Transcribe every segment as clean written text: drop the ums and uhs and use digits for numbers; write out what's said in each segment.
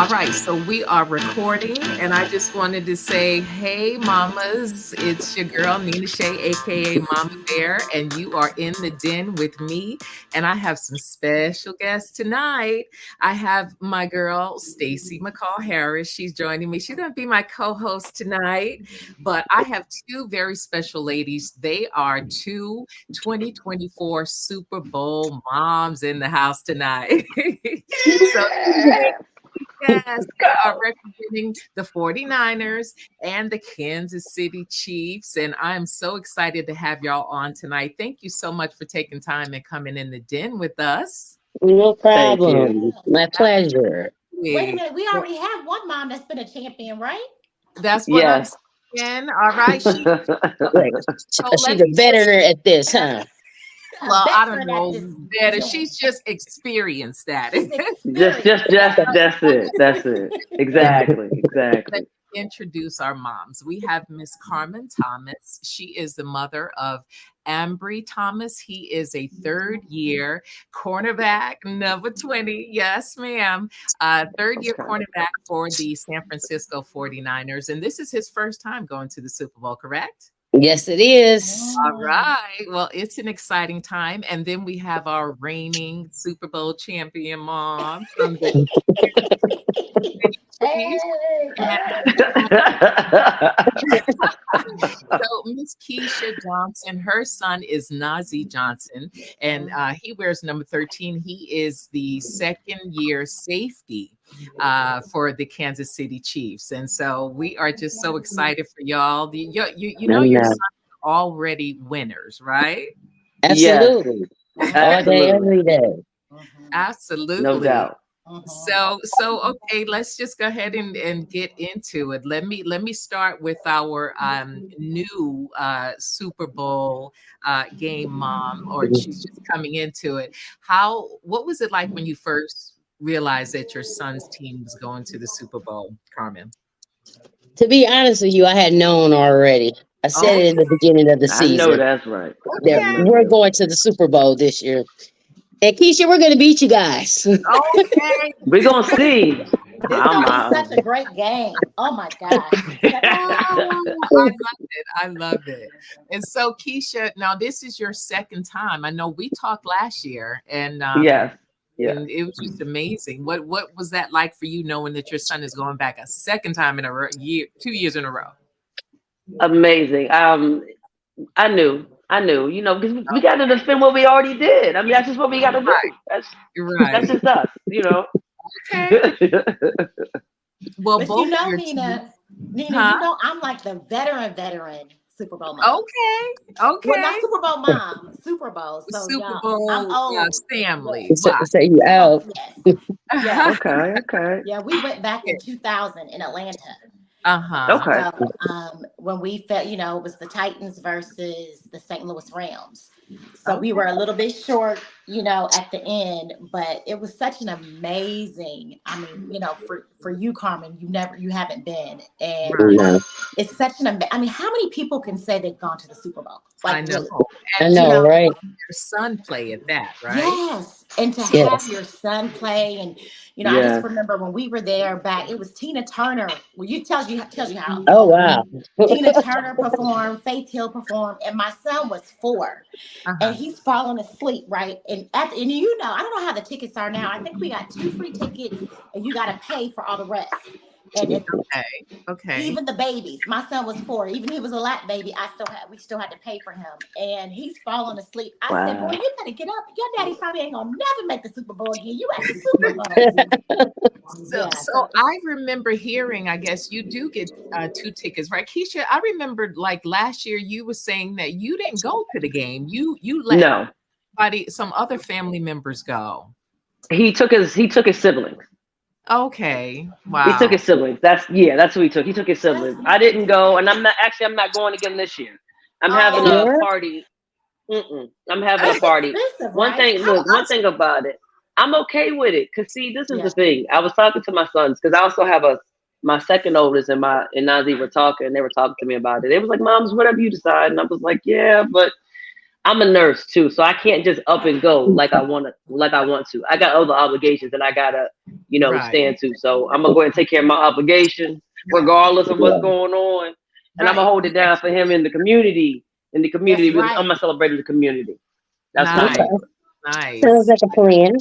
All right, so we are recording, and I just wanted to say, hey, mamas, it's your girl, Nina Shay, aka Mama Bear, and you are in the den with me. And I have some special guests tonight. I have my girl, Stacy McCall Harris. She's joining me. She's going to be my co host tonight. But I have two very special ladies. They are two 2024 Super Bowl moms in the house tonight. So, yes, they are representing the 49ers and the Kansas City Chiefs. And I'm so excited to have y'all on tonight. Thank you so much for taking time and coming in the den with us. No Thank you. problem. My pleasure. Wait a minute, we already have one mom that's been a champion, right? That's what I'm Yes. saying. All right. Right. She's a veteran at this, huh? Well, I don't Veteran at know this better. joint. She's just experienced that. She's just that's it. That's it. Exactly. Let's introduce our moms. We have Miss Carmen Thomas. She is the mother of Ambry Thomas. He is a third year cornerback, number 20. Yes, ma'am. Third year cornerback for the San Francisco 49ers. And this is his first time going to the Super Bowl, correct? Yes, it is. All right. Well, it's an exciting time. And then we have our reigning Super Bowl champion mom from the Chiefs. So Miss Keisha Johnson, her son is Nazi Johnson, and he wears number 13. He is the second year safety for the Kansas City Chiefs. And so we are just so excited for y'all. You know your son are already winners, right? Absolutely. All day, every day. Absolutely. No doubt. So okay, let's just go ahead and get into it. Let me start with our new Super Bowl game mom, or she's just coming into it. What was it like when you first realized that your son's team was going to the Super Bowl, Carmen? To be honest with you, I had known already. I said it in the beginning of the I know season that's right. that we're going to the Super Bowl this year. And Keisha, we're going to beat you guys. Okay. We're gonna see. It's gonna be such a great game. Oh my gosh. I love it. And so Keisha, now this is your second time. I know we talked last year, and Yes. and it was just amazing. What was that like for you, knowing that your son is going back a second time in a 2 years in a row? Amazing. I knew, because we got to defend what we already did. I mean, that's just what we got to do. That's just us, Okay. Well, But both Nina, you know, I'm like the veteran Super Bowl mom. Okay. Well, not Super Bowl mom, Super Bowl. So Super Bowl I'm old. family. Say you out. Yes. Yeah. Okay. Yeah, we went back in 2000 in Atlanta. Okay. So, when we felt, it was the Titans versus the St. Louis Rams. So we were a little bit short, at the end, but it was such an amazing, for you, Carmen, you haven't been. And it's such how many people can say they've gone to the Super Bowl? I know. And, I know, right? Your son play at that, right? Yes. And to have your son play, and I just remember when we were there back, it was Tina Turner. Well, tells you how. Oh wow. Tina Turner performed, Faith Hill performed, and my son was 4, and he's falling asleep, right? And I don't know how the tickets are now. I think we got 2 free tickets, and you got to pay for all the rest. And okay. Even the babies, my son was 4. Even he was a lap baby. We still had to pay for him, and he's falling asleep. I said, "Boy, you better get up. Your daddy probably ain't gonna never make the Super Bowl again. You at the Super Bowl." So I remember hearing. I guess you do get 2 tickets, right, Keisha? I remembered like last year you were saying that you didn't go to the game. You let some other family members go. He took his siblings. Okay. Wow. He took his siblings. That's who he took. He took his siblings. I didn't go, and I'm not going again this year. I'm having a party. I'm having a party. One thing about it, I'm okay with it. Cause see, this is the thing. I was talking to my sons because I also have my second oldest and Nazi were talking. And they were talking to me about it. They was like, "Moms, whatever you decide," and I was like, "Yeah," but I'm a nurse too, so I can't just up and go like I want to. I got other obligations that I gotta, Right. stand to. So I'm gonna go ahead and take care of my obligations, regardless of what's going on, and I'm gonna Right. hold it down for him in the community. That's Because I'm right. gonna celebrate in the community. That's what I'm Nice. gonna Okay. do. Sounds Nice. like a plan.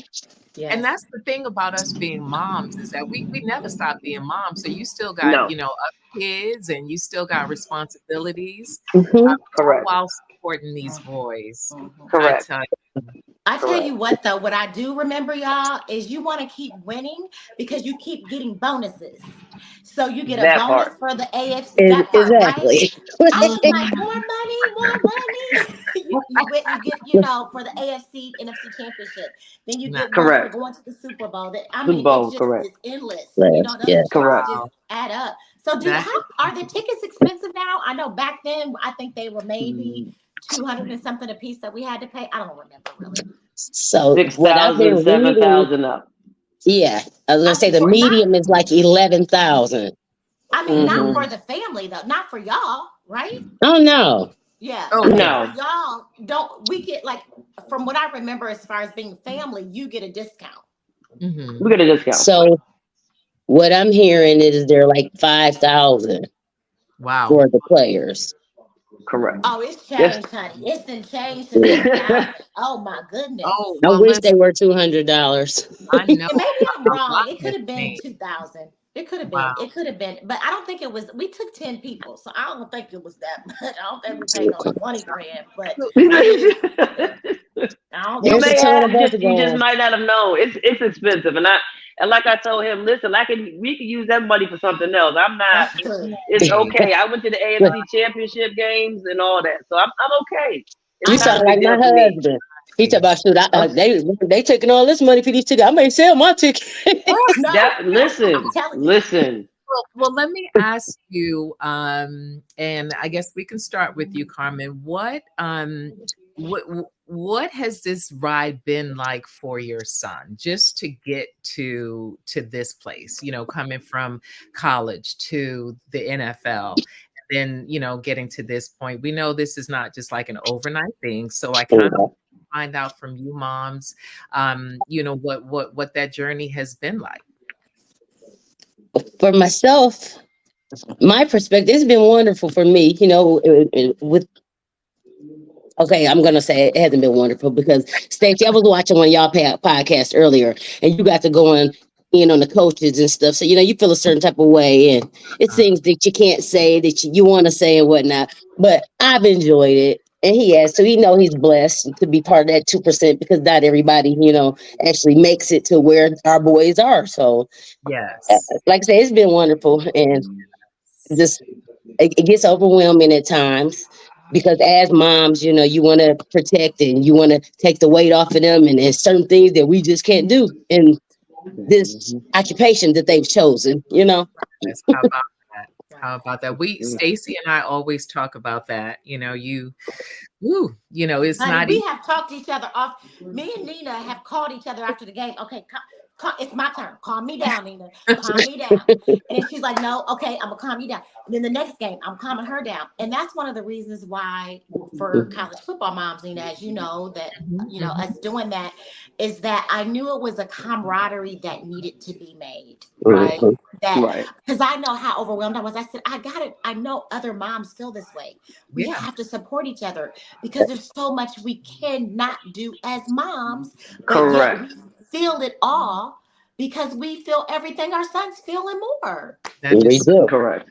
And Yes. that's the thing about us being moms is that we never stop being moms. So you still got, No, other kids and you still got responsibilities, Hmm. all correct, while supporting these boys. Mhm. I correct, tell I tell correct. you what, though, what I do remember, y'all, is you want to keep winning because you keep getting bonuses. So you get a That bonus part. for the AFC, that part, right? Exactly. I was like, more Mhm. money, more money. You get, for the AFC, NFC championship. Then you get one for Correct. going to the Super Bowl. That I Super mean, it's Bowl. just Correct. it's endless. Those Yes. checks Correct. just Wow. add up. So That how are the tickets expensive now? I know back then I think they were maybe Mm, 200 and something a piece that we had to pay. I don't remember really. So Six what I've thousand, been seven reading, thousand up. yeah, I was gonna I say mean, the for not medium is like 11,000. not Mm-hmm. for the family though, not for y'all, right? Oh no. Yeah. Oh I mean, yeah. for No, y'all, don't we get like from what I remember as far as being family, you get a discount. we Hmm. get a discount. So what I'm hearing is they're like 5,000 Wow. for the players. Correct. Oh, it's Yes. changed, honey. It's been changed to Yeah. 2,000. Oh my goodness. Oh, I well, wish they were $200. I know And maybe I'm a lot wrong. It could has have been changed. 2,000. It could have been. Wow. It could have been. But I don't think it was. We took 10 people, so I don't think it was that much. I don't think we paid no Okay. 20 grand, but So, it is. Yeah. I don't You think There's a may it ton have of us you just going. might not have known. It's expensive, and like I told him, listen, we can use that money for something else. I'm not. that's true. It's okay. I went to the Look, AFC Championship games and all that, so I'm okay. It's you I not sound a know. like big my deal to me. husband. He talk nice. about shoot. I'm, They taking all this money for these tickets. I may sell my ticket. No, I'm listen, telling you. listen. Well, let me ask you, and I guess we can start with you, Carmen. What what has this ride been like for your son, just to get to this place? Coming from college to the NFL, then getting to this point. We know this is not just like an overnight thing. So I kind of find out from you, moms, what that journey has been like. For myself, my perspective, it's been wonderful for me. With okay, I'm gonna say it hasn't been wonderful because Stacey, I was watching one of y'all podcast earlier, and you got to go in on the coaches and stuff. So you feel a certain type of way, and it's Uh, things that you can't say that you want to say and whatnot. But I've enjoyed it, and he has. So he's blessed to be part of that 2% because not everybody actually makes it to where our boys are. So, yes. like I say, it's been wonderful, and just it gets overwhelming at times because as moms, you want to protect and you want to take the weight off of them, and there's certain things that we just can't do in this Mhm. occupation that they've chosen. Yes. How about that? Right. How about that? We, Mhm. Stacy and I always talk about that. Woo, it's Honey, not we easy. have talked to each other off. Me and Nina have called each other after the game. Okay, it's my turn. Calm me down, Nina. Calm me down. And then she's like, no, okay, I'm gonna calm you down. And then the next game, I'm calming her down. And that's one of the reasons why for college football moms, Nina, as you know, that Mhm, mhm. us doing that is that I knew it was a camaraderie that needed to be made, right? Mhm. That Right. because I know how overwhelmed I was. I said, I got it. I know other moms feel this way. We Yeah, have to support each other because there's so much we cannot do as moms, but yet Correct. we feel it all because we feel everything our sons feel and more. that We is so, do. Correct.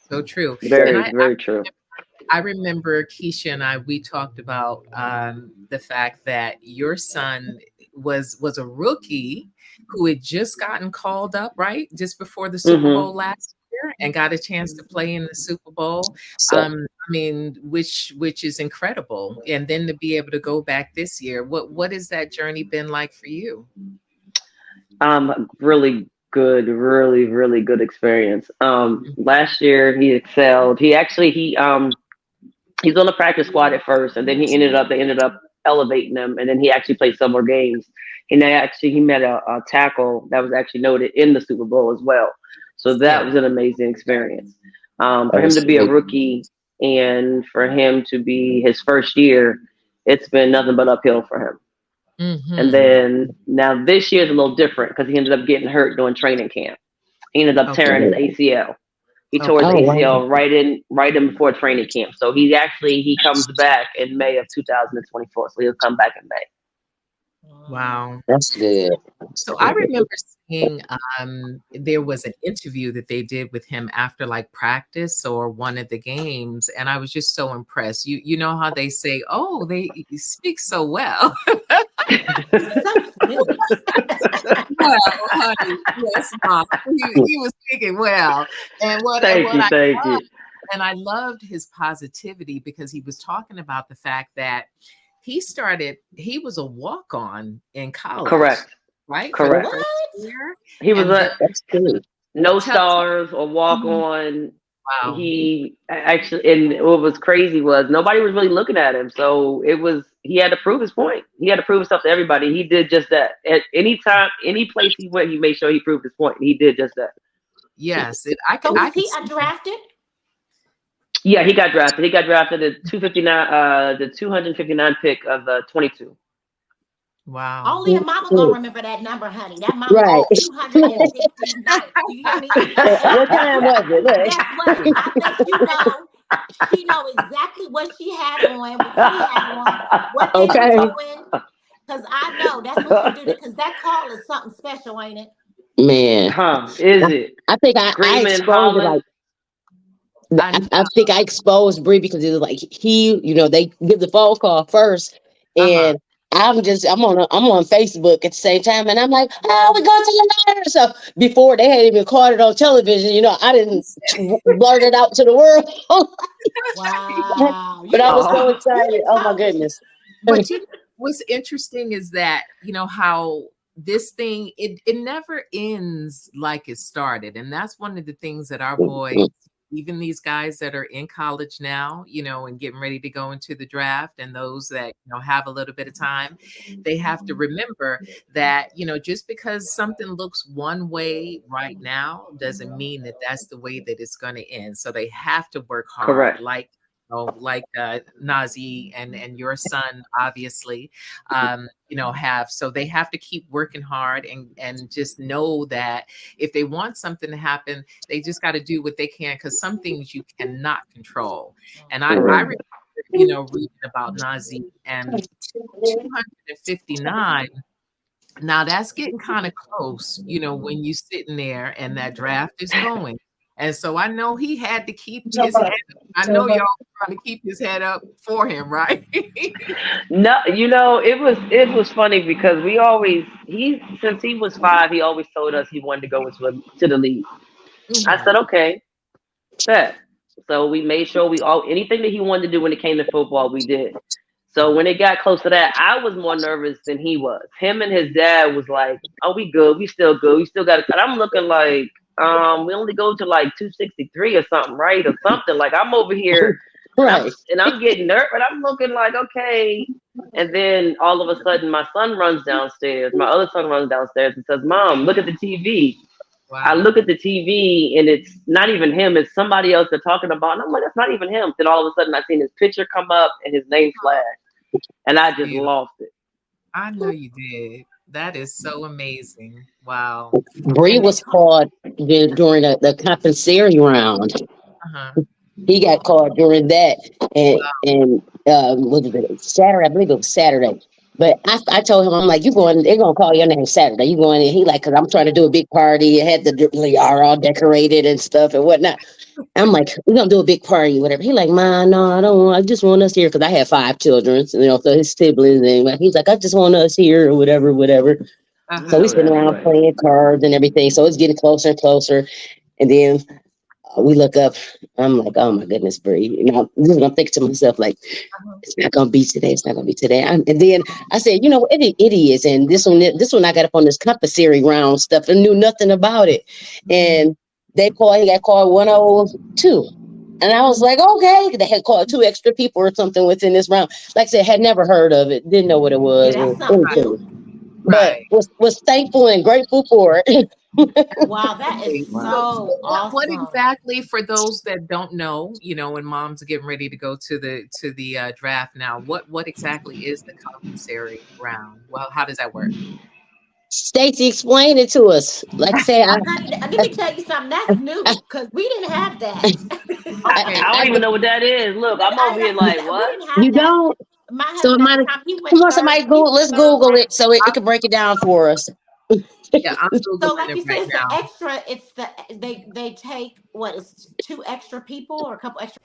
so true. And Very, very true. I remember Keisha and I, we talked about the fact that your son was a rookie who had just gotten called up, right? Just before the Super Hmm. Bowl last year and got a chance to play in the Super Bowl. So I mean, which is incredible. And then to be able to go back this year, what has that journey been like for you? Really good, really, really good experience. Last year he excelled. He's on the practice squad at first, and then they ended up elevating him, and then he actually played some more games. And he met a tackle that was actually noted in the Super Bowl as well. So that Yeah. was an amazing experience. that For him was to be a sweet. rookie and for him to be his first year, it's been nothing but uphill for him. And Mm-hmm. then now this year's a little different because he ended up getting hurt during training camp. He ended up Okay. tearing his ACL. He tore his Okay. ACL right in before training camp. So he comes back in May of 2024. So he'll come back in May. Wow. That's good. So I remember seeing there was an interview that they did with him after like practice or one of the games, and I was just so impressed. You know how they say, "Oh, they speak so well." Well, honey, yes, Mom. He was speaking well, and Thank you. and I loved his positivity because he was talking about the fact that he was a walk-on in college. Correct. Right? Correct. For the first year. He was That's good. no stars or walk on. Wow. He actually, and what was crazy was nobody was really looking at him. So he had to prove his point. He had to prove himself to everybody. He did just that. At any time, any place he went, he made sure he proved his point. He did just that. Yes. So was he undrafted? Yeah, he got drafted. He got drafted at 259, the 259 pick of 22. Wow. Only a mama gonna remember that number, honey. That mama Right. 259. Do you hear me? What time was it? Look. Guess what? I think she know exactly what she had on, what he had on, what they Okay. were doing. Because I know that's what you do. Because that call is something special, ain't it? Man. Is it? I think I exposed it like I think I exposed Bree because it was like they give the phone call first, and I'm on Facebook at the same time, and I'm like, oh, we go to the ladder. So before they had even caught it on television, I didn't blurt it out to the world. Wow! But I was so excited. Oh my goodness! But what's interesting is that how this thing it never ends like it started, and that's one of the things that our boys. Even these guys that are in college now, and getting ready to go into the draft, and those that, have a little bit of time, they have to remember that, just because something looks one way right now doesn't mean that that's the way that it's going to end. So they have to work hard. Correct. Like Nazi and your son, obviously, so they have to keep working hard and just know that if they want something to happen, they just got to do what they can, because some things you cannot control. And I remember, reading about Nazi and 259. Now that's getting kind of close, when you're sitting there and that draft is going. And so I know he had to keep his head up. I know y'all trying to keep his head up for him, right? No, it was funny because since he was 5, he always told us he wanted to go to the league. Mm-hmm. I said, okay, bet. So we made sure anything that he wanted to do when it came to football, we did. So when it got close to that, I was more nervous than he was. Him and his dad was like, oh, we good. We still good. We still got it. And I'm looking like, we only go to like 263 or something, right? Or something. Like I'm over here right. and I'm getting nervous. And I'm looking like, okay. And then all of a sudden my son runs downstairs. My other son runs downstairs and says, Mom, look at the TV. Wow. I look at the TV and it's not even him. It's somebody else they're talking about. And I'm like, that's not even him. Then all of a sudden I seen his picture come up and his name flag. And I just lost it. I know you did. That is so amazing. Wow. Bree was called during the compensatory round. He got called during that. And what was it? Saturday? I believe it was Saturday. But I told him, I'm like, they're going to call your name Saturday. You going in? He like, because I'm trying to do a big party. It had the yard all decorated and stuff and whatnot. I'm like, we're going to do a big party, whatever. He like, Ma, no, I don't want, I just want us here. Because I had 5 children, so his siblings. And he's like, I just want us here or whatever. So we sitting around playing cards and everything. So it's getting closer and closer. And then we look up. I'm like, oh my goodness, Bree. This is what I'm thinking to myself, like, it's not gonna be today. It's not gonna be today. And then I said, it is. And this one, I got up on this compensatory round stuff and knew nothing about it. And he got called 102. And I was like, okay, they had called 2 extra people or something within this round. Like I said, had never heard of it, didn't know what it was. Yeah, that's something new. But was thankful and grateful for it. Wow, that is So, so what awesome. exactly for those that don't know, when moms are getting ready to go to the draft now, what exactly is the compensatory round? Well, how does that work? Stacy, explain it to us. Like I say, Honey, let me tell you something. That's new because we didn't have that. Okay, I don't I even know what that is. Look, I'm over here like, We what? didn't have you that. don't. My So it husband at might. the time, he Come went on, third. somebody He Google. went Let's third Google round. it so it can break it down for us. yeah, I'm So, googling like it you said, right it's the now. extra. It's the they take what is two extra people or a couple extra.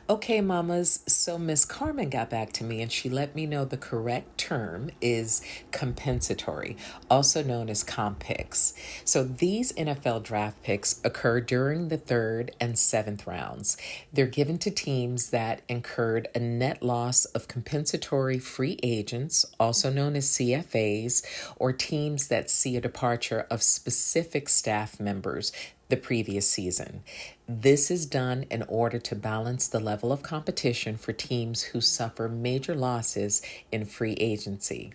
Okay, mamas. So Miss Carmen got back to me and she let me know the correct term is compensatory, also known as comp picks. So these NFL draft picks occur during the third and seventh rounds. They're given to teams that incurred a net loss of compensatory free agents, also known as CFAs, or teams that see a departure of specific staff members the previous season. This is done in order to balance the level of competition for teams who suffer major losses in free agency.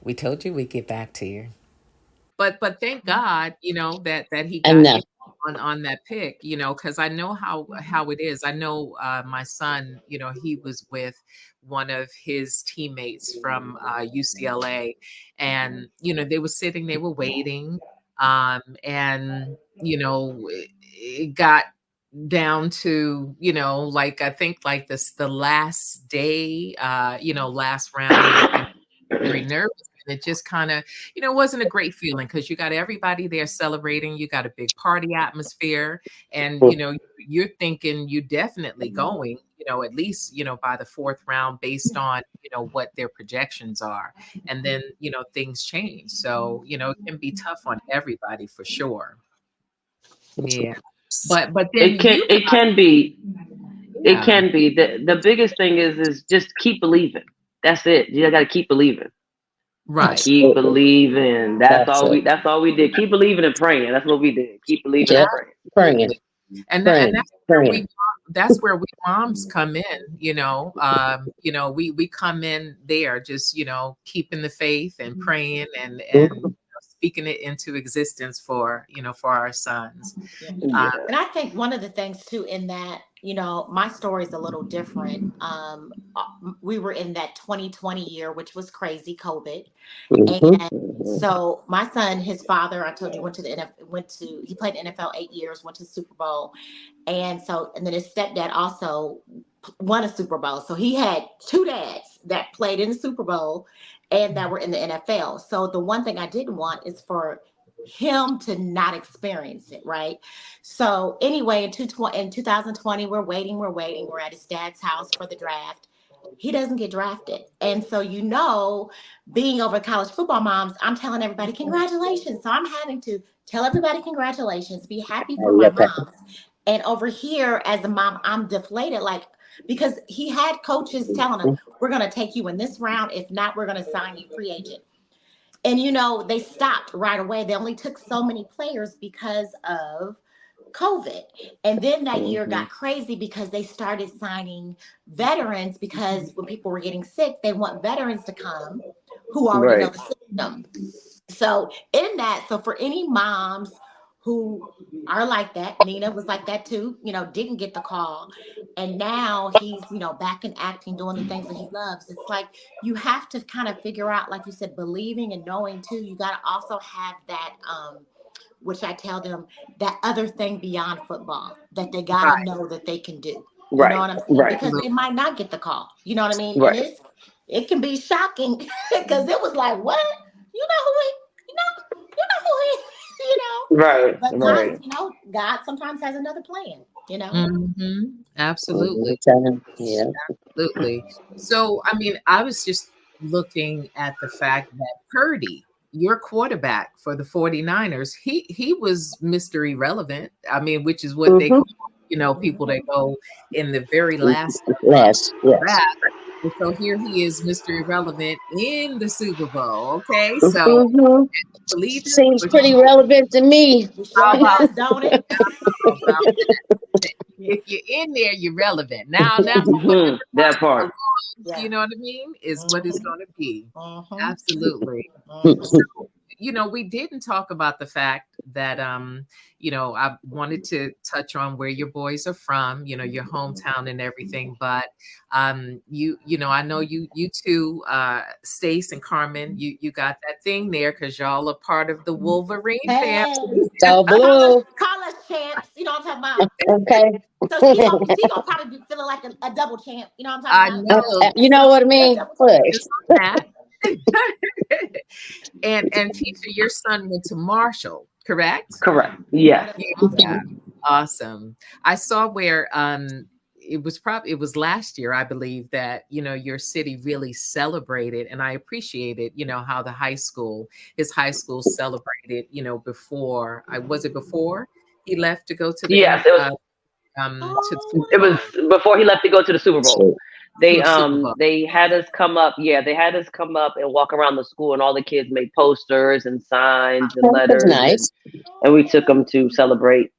We told you we'd get back to you. But thank God, that he And got no. on that pick, because I know how it is. I know my son, he was with one of his teammates from UCLA, and they were sitting, they were waiting, and it got down to like I think like this the last day, last round, and very nervous. And it just kind of, wasn't a great feeling because you got everybody there celebrating. You got a big party atmosphere. And, you're thinking you definitely going, at least, by the fourth round based on, what their projections are. And then, things change. So, it can be tough on everybody for sure. Yeah. But then It can you it got, can be. It yeah, can be. The biggest thing is just keep believing. That's it. You gotta keep believing. right. Keep Absolutely. believing. That's That's all it. we did. Keep believing and praying. That's what we did. Keep believing and Yep. praying. Praying, Absolutely. And praying, praying. that's where we moms come in, we come in there just, keeping the faith and praying and Mhm. speaking it into existence for our sons. Yeah. Uh, Yeah. And I think one of the things too in that, my story is a little different. We were in that 2020 year, which was crazy, COVID. Mhm. And so my son, his father, I told you, went to the NFL, he played NFL 8 years, went to the Super Bowl. And then his stepdad also won a Super Bowl. So he had two dads that played in the Super Bowl and that were in the NFL. So the one thing I didn't want is for him to not experience it, right? So anyway, in 2020, we're at his dad's house for the draft. He doesn't get drafted. And so, being over college football moms, I'm telling everybody, congratulations. So I'm having to tell everybody congratulations, be happy for my Okay. moms. And over here, as a mom, I'm deflated, like, because he had coaches telling him, we're going to take you in this round. If not, we're going to sign you free agent. And, they stopped right away. They only took so many players because of COVID. And then that year Mhm. got crazy because they started signing veterans because when people were getting sick, they want veterans to come who already know Right. the system. So for any moms who are like that, Nina was like that too, didn't get the call. And now he's, back in acting, doing the things that he loves. It's like you have to kind of figure out, like you said, believing and knowing too. You got to also have that, which I tell them, that other thing beyond football that they got to right. know that they can do. You know Right. what I'm saying? Right. Because Absolutely. it might not get the call. You know what I mean? And Right. it can be shocking because it was like, what? You know who he, you know who he, Right. but God, Right. God sometimes has another plan. Absolutely. Mhm. Yeah. Absolutely. So, I mean, I was just looking at the fact that Purdy, your quarterback for the 49ers, he was Mr. Irrelevant. I mean, which is what they Mhm. call, people that go in the very last Last, yes. draft. And so here he is, Mr. Irrelevant in the Super Bowl. Okay. So Mhm. believe him Seems or pretty don't. relevant to me. It How sure about does, don't it? how about that? Yeah, If you're in there, you're relevant. Now Hmm. That part. you yeah. know what I mean, is what it's Mm-hmm. going to be. Mm-hmm. Absolutely. Mm-hmm. We didn't talk about the fact that I wanted to touch on where your boys are from, your hometown and everything. But I know you two, Stace and Carmen, you got that thing there because y'all are part of the Wolverine Hey, family. So call us blue. call us champs. You know what I'm talking about. Okay. So she gonna probably be feeling like a double champ. You know what I'm I talking about. know. You know what I mean? Double champ. Push. Just on that. And Teacher, your son went to Marshall, correct? Correct. Oh, Yes. that's awesome. Yeah, awesome. I saw where it was last year, I believe, that your city really celebrated, and I appreciated how his high school celebrated, before I was it before he left to go to the Yes. It was Oh, before he left to go to the Super Bowl. to They the Super Bowl. they had us come up. Yeah, they had us come up and walk around the school, and all the kids made posters and signs and That's letters, and nice. we took them to celebrate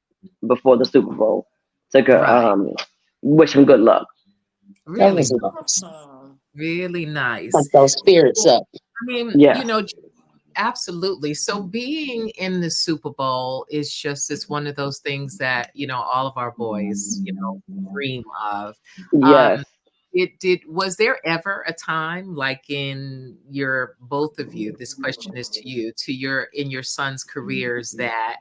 before the Super Bowl. Took a Right. wish him good luck. That Really, was nice. awesome. really Like nice. those spirits up. I mean, Yeah. absolutely. So being in the Super Bowl is it's one of those things that, all of our boys, dream of. Yes. Um, was there ever a time like in your both of you, this question is to you, in your son's careers that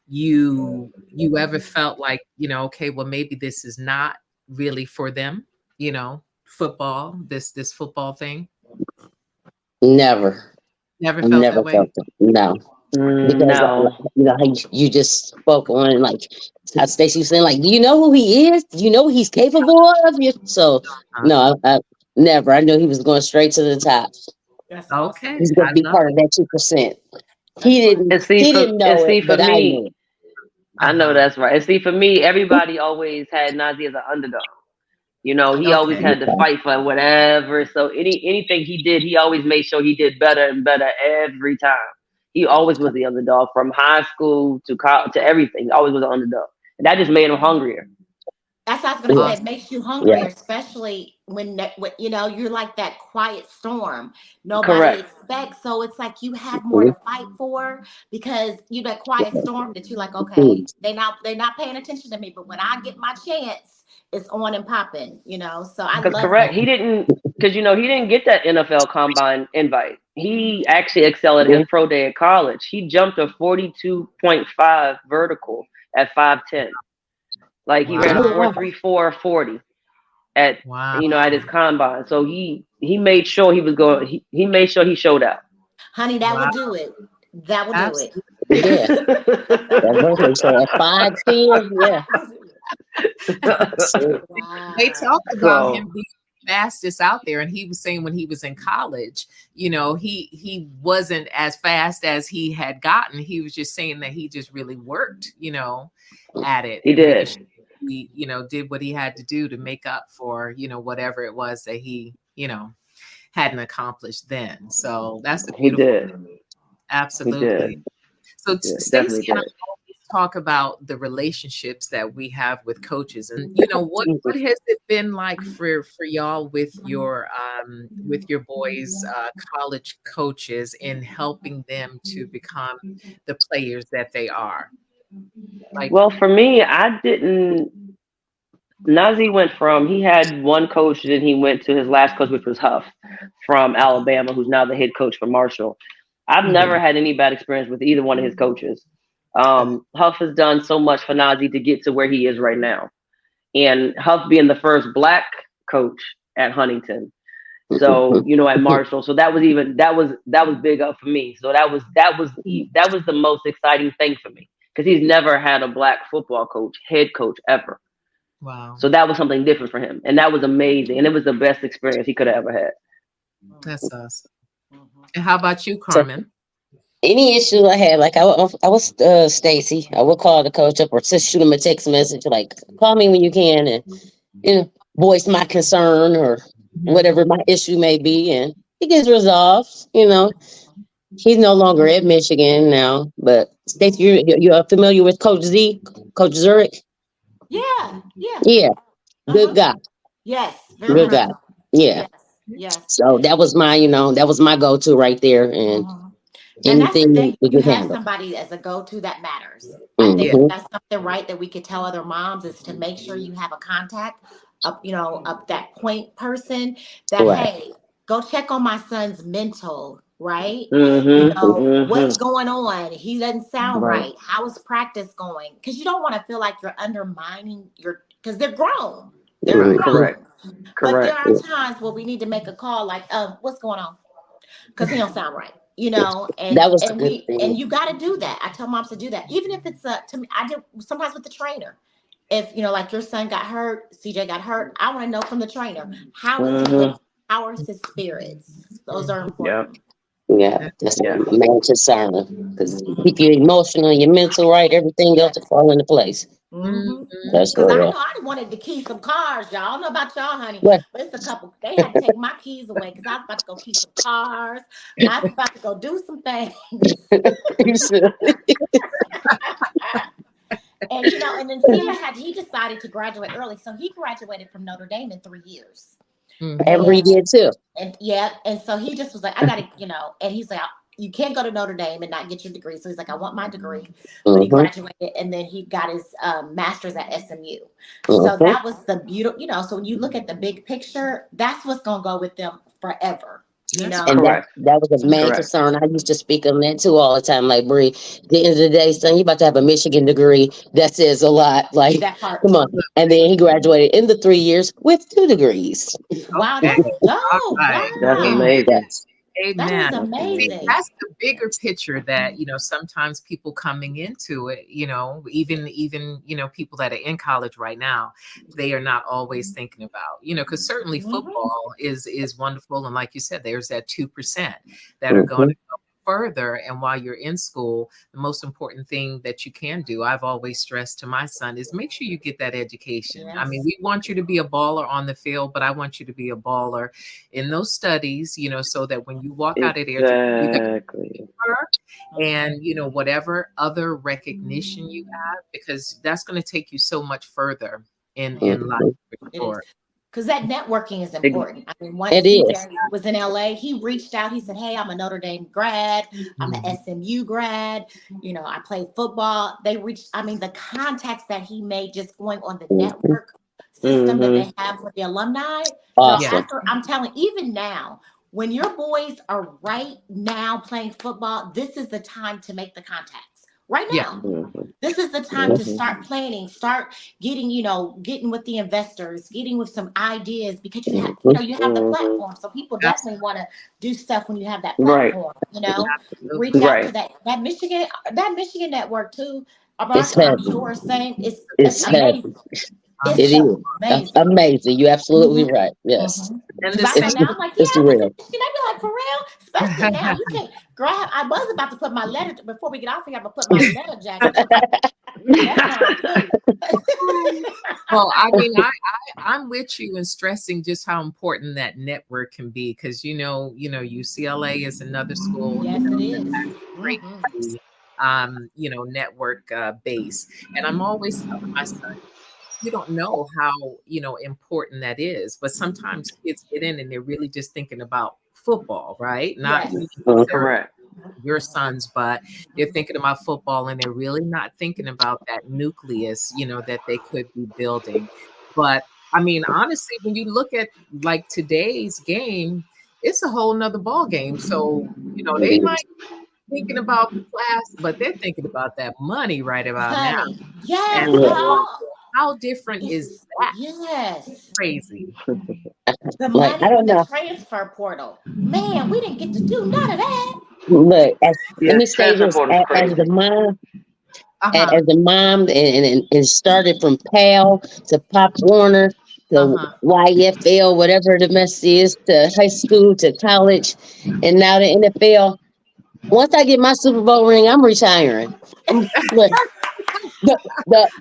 you ever felt like, okay, well maybe this is not really for them, football, this football thing? Never. Never I felt that never way? felt it. No. Because No. how you just spoke on, like how Stacey was saying, like, do you know who he is? Do you know what he's capable of? So Uh, no, I never. I knew he was going straight to the top. That's okay, awesome. He's going I to be love part of it. that 2%. That's right. He didn't And know it, see for but I me, knew. I know Uh-huh. that's right. And see for me, everybody always had Nazi as an underdog. He always Okay. had to fight for whatever. So anything he did, he always made sure he did better and better every time. He always was the underdog from high school to college to everything. He always was an underdog, and that just made him hungrier. That's what I was gonna Yeah, say. It Awesome. makes you yeah. hungry, especially when you're like that quiet storm. Nobody Correct. expects, so it's like you have more Mhm. to fight for because you that quiet storm that you're like, okay, they not paying attention to me, but when I get my chance, it's on and popping. So I Because love correct, that. he didn't. Because he didn't get that NFL Combine invite. He actually excelled at his Mhm. pro day at college. He jumped a 42.5 vertical at 5'10". Like he ran a Wow. 4.34 40 at Wow. at his combine. So he made sure he was going. He made sure he showed out. Honey, that will Wow. do it. That will do it. Absolutely. Yeah, that birthday. So at 5'10", yeah. So, They Wow. talked about so him being the fastest out there, and he was saying when he was in college, he wasn't as fast as he had gotten. He was just saying that he just really worked, at it he and really, did. he, did what he had to do to make up for, whatever it was that he, hadn't accomplished then. So that's a He beautiful thing. did. He Absolutely. did. So Yeah, definitely Stacy and I did. always talk about the relationships that we have with coaches, and what has it been like for y'all with your boys college coaches in helping them to become the players that they are? Like, Well, for me, I didn't. Nazi went from he had one coach, then he went to his last coach, which was Huff from Alabama, who's now the head coach for Marshall. I've never mhm, had any bad experience with either one of his coaches. good. Huff has done so much for Nazi to get to where he is right now, and Huff being the first black coach at Huntington. So at Marshall, so that was big up for me. So that was the most exciting thing for me because he's never had a black football coach, head coach ever. Wow, So that was something different for him, and that was amazing, and it was the best experience he could have ever had. that's awesome. Mhm. And how about you, so Carmen? any issue I had, like I was Stacy, I would call the coach up or just shoot him a text message, like call me when you can, and voice my concern or Mhm. whatever my issue may be, and it gets resolved. He's no longer at Michigan now, but Stacey, you're familiar with Coach Z, Coach Zurich? Yeah, yeah. Yeah, good Uh-huh. guy, Yes, very good much guy. so. Yeah. Yes, yes. So that was my go-to right there, and Uh-huh. And that's the Anything thing. we You can have handle. somebody as a go-to that matters. I think Yeah. Mm-hmm. that's something right that we could tell other moms is to make sure you have a contact up, up that point person that, Right. hey, go check on my son's mental, right? Mm-hmm. What's Mm-hmm. going on? He doesn't sound Right. right. How is practice going? Because you don't want to feel like you're undermining because they're grown. They're Right. Mm-hmm. Correct. grown. But there Correct. are times where we need to make a call like, what's going on? Because he don't sound right, and That was the and good we thing. and you got to do that. I tell moms to do that, even if it's to me. I do sometimes with the trainer. If like your son got hurt, CJ got hurt, I want to know from the trainer, how is he doing? Mm-hmm. How are his spirits? Those are Yeah. important. Yeah, that's Yeah. a main concern because keep Mm-hmm. your emotional and your mental right, everything else Yes. will fall into place. Mm-hmm. Mhm. That's Cause I real. know I wanted to key some cars, y'all. I don't know about y'all, honey, What? but it's a couple. They had to take my keys away because I was about to go key some cars. I was about to go do some things. You should. And and then he decided to graduate early. So he graduated from Notre Dame in 3 years. Mhm. Every And did too. yeah, and so he just was like, I gotta, and he's like, you can't go to Notre Dame and not get your degree. So he's like, I want my degree. But he Mm-hmm. graduated and then he got his master's at SMU. So Mm-hmm. that was the beautiful, so when you look at the big picture, that's what's gonna go with them forever. You That's know? And Correct. that was a main Correct. concern. I used to speak on that too all the time. Like, Bree, at the end of the day, son, you about to have a Michigan degree. That says a lot. Like, That part. come on. And then he graduated in the 3 years with 2 degrees. Wow, Okay. that's All dope. right. That's Amen. Wow. amazing. Yes. That is Amen. That's See, amazing. amazing. that's the bigger picture that, sometimes people coming into it, even, people that are in college right now, they are not always thinking about, because certainly Mhm. football is wonderful. And like you said, there's that 2% that are going Mm-hmm. to go further. And while you're in school, the most important thing that you can do, I've always stressed to my son, is make sure you get that education. I mean, Yes. we want you to be a baller on the field, but I want you to be a baller in those studies, so that when you walk out of there, you got Exactly. her Mhm. and whatever other recognition you have, because that's going to take you so much further in life Mm-hmm. for It is. sure. Because that networking is Ex- important. I mean, once It is. CJ was in LA, he reached out. He said, hey, I'm a Notre Dame grad. I'm an Mhm. SMU grad. I played football. They reached, I mean, the contacts that he made just going on the Mm-hmm. network system that Mm-hmm. they have for the alumni. Girl, Yeah. Awesome. after I'm telling, even now, when your boys are right now playing football, this is the time to make the contacts. Right Yeah. now. Mm-hmm. This is the time to Mm-hmm. start planning, start getting, getting with the investors, getting with some ideas because Mm-hmm. you have the Mm-hmm. platform. So people definitely Absolutely. want to do stuff when you have that Right. platform, reach Absolutely. out to Right. that Michigan network too. It's I'm heavy. sure same. It's It's Big. heavy. amazing. I'm It It's sure. is. amazing. Amazing. You're absolutely right. Yes. And the Because I know same. It's now I'm like, yeah, it's I went to real. Michigan. I'd be like, for real? Especially now, you can't grab. I was about to put my letter before we get off here. I'm gonna put my letter jacket on. That sounds good. Well, I mean, I'm with you in stressing just how important that network can be, because UCLA is another school, Yes, it is. great Mm-hmm. network base. And I'm always telling my son, you don't know how, important that is. But sometimes kids get in and they're really just thinking about football, right? Not Yes. even Mhm. necessarily Correct. your sons, but they're thinking about football and they're really not thinking about that nucleus, that they could be building. But I mean, honestly, when you look at like today's game, it's a whole nother ball game. So, they It might is. be thinking about the class, but they're thinking about that money right about now. Honey. Yes, And Yeah. girl. how different is It's that? yes. Crazy. The Like, I money don't in the know. transfer portal. Man, we didn't get to do none of that. Look, let Yeah, me say transfer this portal's as the crazy. mom, Uh-huh. as a mom, and it started from PAL to Pop Warner to Uh-huh. YFL, whatever the mess is, to high school to college, and now the NFL. Once I get my Super Bowl ring, I'm retiring. Look,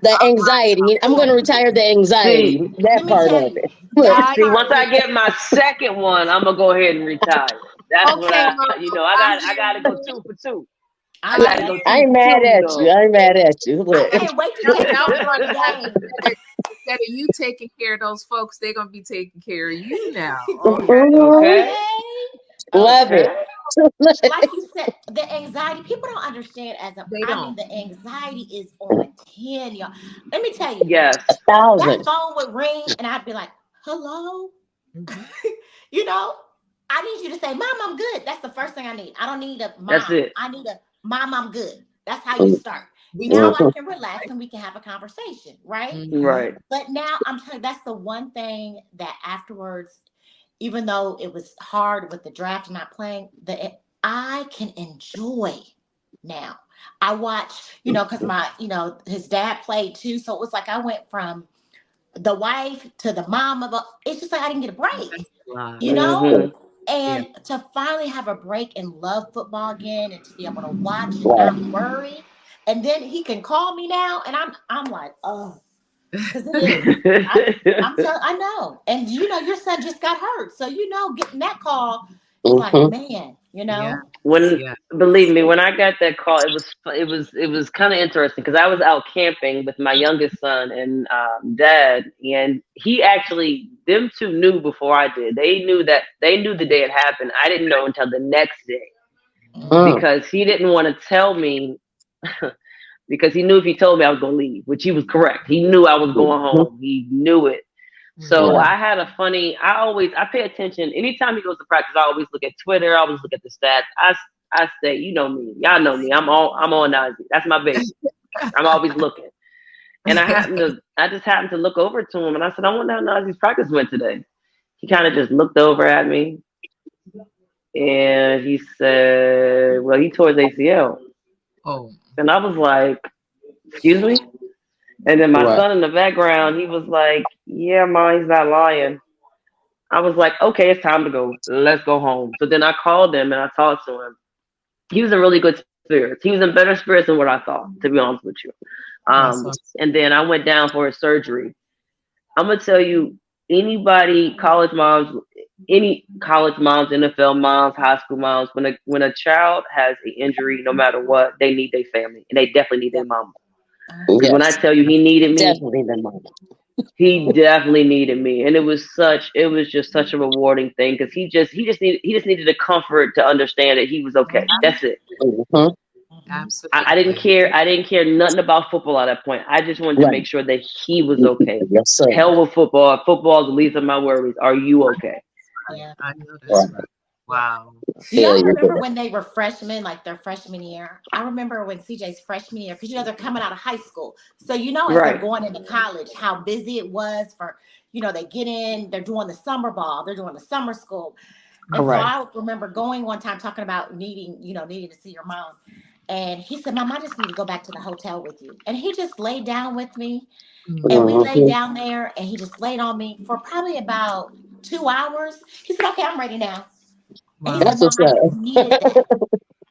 the anxiety. I'm going to retire the See, anxiety. That Let me part tell of you, it. Look, that see, once part I is get my second one, I'm gonna go ahead and retire. That's what Okay, I, Mom, I I hear gotta you. go 2 for 2. I I'm I gotta hear go just I two ain't for mad two, at you. though. I ain't mad at you. I Look, can't wait to now, take now y'all we're to going one to have, game. instead of you taking care of those folks, they're going to be taking care of you now. Okay. mhm, Okay, Okay. love Okay. it. okay. Like you said, the anxiety, people don't understand They I mean, don't. the anxiety is on 10, y'all. Let me tell you, Yes. A that thousand. phone would ring and I'd be like, hello? Mhm. You know, I need you to say, Mom, I'm good. That's the first thing I need. I don't need a That's mom. it. I need a Mom, I'm good. That's how you Mm, start. We Now talk. I mhm. can relax and we can have a conversation, right? Mhm. Right. But now I'm telling you, that's the one thing that afterwards, even though it was hard with the draft and not playing, I can enjoy now. I watch, because his dad played too. So it was like I went from the wife to the mom of it's just like I didn't get a break, That's a lot. you That's know? Mm-hmm. yeah. And to finally have a break and love football again and to be able to watch and Right. not worry. And then he can call me now and I'm like, oh, because it is. I know. And your son just got hurt. So getting that call, it's like, Mhm. man, Yes. When believe Yes. me, when I got that call, it was kind of interesting because I was out camping with my youngest son and dad, and he actually them two knew before I did. They knew the day it happened. I didn't know until the next day Mm, Mm. because he didn't want to tell me because he knew if he told me I was gonna leave, which he was correct. He knew I was going Mhm. home. He knew it. So Right. Mhm. I had a funny. I pay attention anytime he goes to practice. I always look at Twitter. I always look at the stats. I say, you know me, y'all know me. I'm on Nazi. That's my baby. I'm always looking. And I just happened to look over to him, and I said, I wonder how Nazi's practice went today. He kind of just looked over at me, and he said, well, he tore his ACL, Oh. and I was like, excuse me. And then my Right. son in the background, he was like, yeah, ma, he's not lying. I was like, okay, it's time to go. Let's go home. So then I called him and I talked to him. He was in really good spirits. He was in better spirits than what I thought, to be honest with you. That's awesome. And then I went down for his surgery. I'm gonna tell you, anybody, any college moms, NFL moms, high school moms, when a child has an injury, no matter what, they need their family and they definitely need their mama. Because when I Yes. tell you he needed me, Definitely the mama. he definitely needed me, and it was just such a rewarding thing because he just needed the comfort to understand that he was okay. That's it. Mhm. I didn't Absolutely. care. I didn't care nothing about football at that point. I just wanted to Right. make sure that he was okay. Yes, sir. Hell with football. Football is the least of my worries. Are you okay? Right. yeah, I know that's Right. right. yeah. Wow. I Do y'all feel you remember there. when they were freshmen, like their freshman year? I remember when CJ's freshman year, because they're coming out of high school. So as they're Right. going into college, how busy it was for, they get in, they're doing the summer ball, they're doing the summer school. And so Correct. I remember going one time talking about needing to see your mom. And he said, Mom, I just need to go back to the hotel with you. And he just laid down with me. And we Mhm. laid Mhm. down there and he just laid on me for probably about 2 hours. He said, okay, I'm ready now. And he Wow. said, That's Mom, what's I up. just needed that.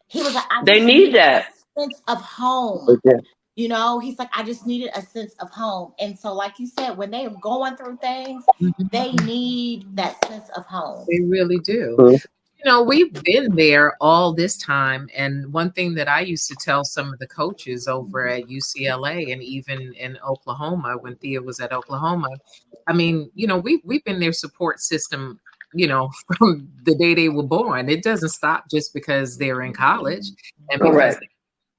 He was like, I They just need needed a that. sense of home. Okay. He's like, I just needed a sense of home. And so, like you said, when they're going through things, Mhm. they need that sense of home. They really do. Mhm. We've been there all this time. And one thing that I used to tell some of the coaches over at UCLA and even in Oklahoma, when Thea was at Oklahoma, I mean, we've been their support system, from the day they were born. It doesn't stop just because they're in college and because Correct.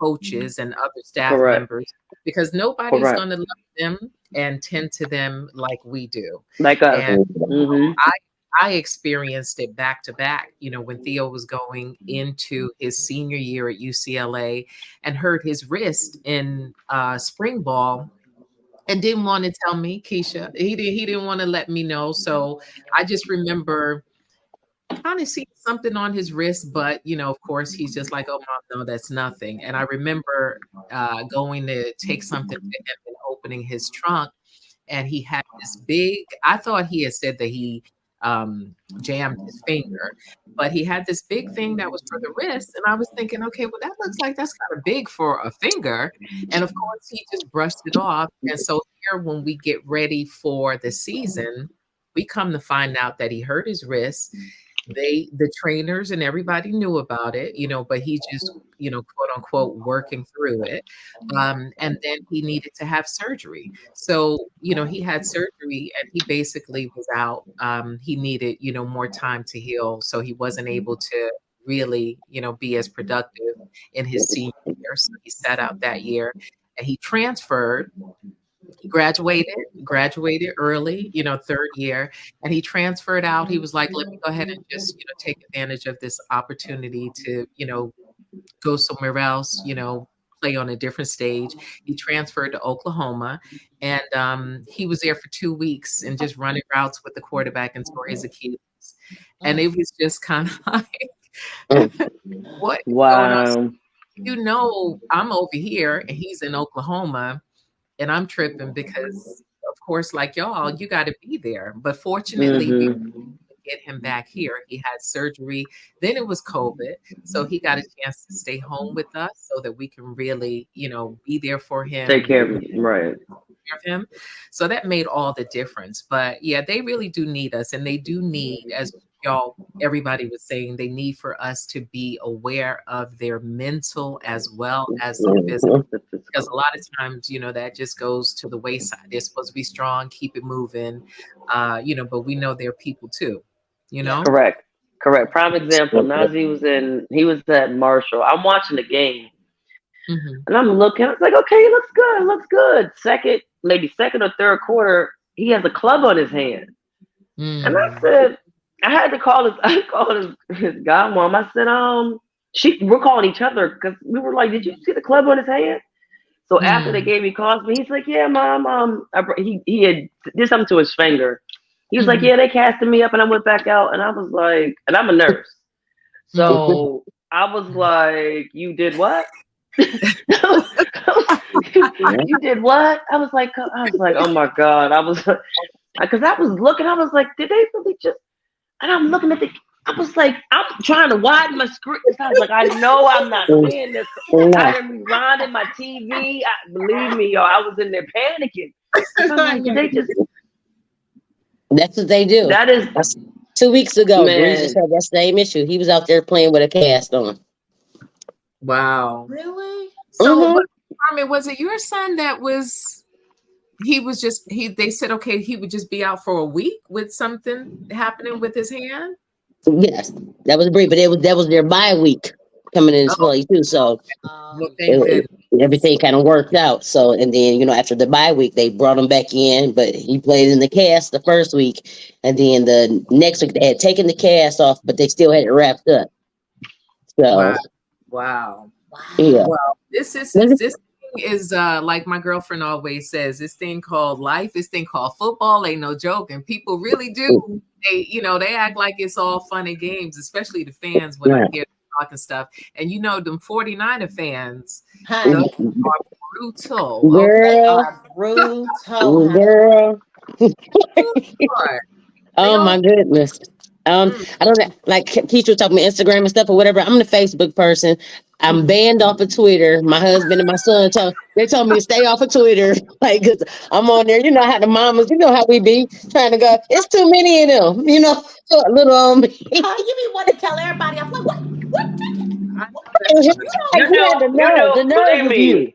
coaches and other staff Correct. members, because nobody's Correct. going to love them and tend to them like we do. Like us. And Mhm. Mm-hmm. I experienced it back to back, when Theo was going into his senior year at UCLA and hurt his wrist in spring ball and didn't want to tell me, Keisha. He didn't want to let me know. So I just remember kind of seeing something on his wrist, but of course, he's just like, "Oh, mom, no, that's nothing." And I remember going to take something to him and opening his trunk, and he had this big. I thought he had said that he jammed his finger, but he had this big thing that was for the wrist, and I was thinking, okay, well, that looks like that's kind of big for a finger, and of course, he just brushed it off. And so here, when we get ready for the season, we come to find out that he hurt his wrist. The trainers and everybody knew about it, but he just, quote unquote, working through it. And then he needed to have surgery. So, he had surgery and he basically was out. He needed, more time to heal. So he wasn't able to really, be as productive in his senior year. So he sat out that year and he transferred. He graduated early, third year, and he transferred out. He was like, let me go ahead and just, take advantage of this opportunity to, go somewhere else, play on a different stage. He transferred to Oklahoma, and he was there for 2 weeks and just running routes with the quarterback and tore his Achilles. And it was just kind of like, what is going on? Wow. I'm over here and he's in Oklahoma, and I'm tripping because, of course, like y'all, you got to be there. But fortunately, we get him back here. He had surgery. Then it was COVID. So he got a chance to stay home with us so that we can really, be there for him. Take care of him. Right. Of him. So that made all the difference. But yeah, they really do need us. And they do need, as everybody was saying, they need for us to be aware of their mental as well as their physical. Because a lot of times, that just goes to the wayside. They're supposed to be strong, keep it moving, but we know they're people too, Correct. Prime example, Najee he was at Marshall. I'm watching the game. Mm-hmm. And I'm looking, I was like, okay, he looks good. Maybe second or third quarter, he has a club on his hand. Mm. And I said, I had to call his godmom. I said, we're calling each other because we were like, did you see the club on his hand? So after the game, he calls me. He's like, yeah, mom. He had did something to his finger. He was like, yeah, they casted me up and I went back out. And I was like, and I'm a nurse. So I was like, you did what? You did what? I was like, oh my God. Because I was looking, I was like, did they really just, and I'm looking at I was like, I'm trying to widen my screen. I was like, I know I'm not seeing this. I done rewinded my TV. Believe me, y'all, I was in there panicking. I'm like, did they just? That's what they do. That's 2 weeks ago. Breeze had that same issue. He was out there playing with a cast on. Wow. Really? So, Carmen, was it your son that was? They said, okay, he would just be out for a week with something happening with his hand. Yes, that was brief, but that was their bye week coming into play too. So everything kind of worked out. So, and then after the bye week, they brought him back in, but he played in the cast the first week, and then the next week they had taken the cast off, but they still had it wrapped up. So, wow. Yeah. Well, this is like my girlfriend always says, this thing called life, this thing called football ain't no joke, and people really do. They act like it's all fun and games, especially the fans when I hear talking stuff. And them 49er fans, those are brutal. Girl. Girl. Oh my goodness. I don't know, like Keisha was talking about Instagram and stuff or whatever. I'm the Facebook person. I'm banned off of Twitter. My husband and my son told me to stay off of Twitter. Like, 'cause I'm on there. You know how the mamas, how we be trying to go. It's too many of them, so a little on me. You be wanting to tell everybody. I'm like, what? The nerve of you.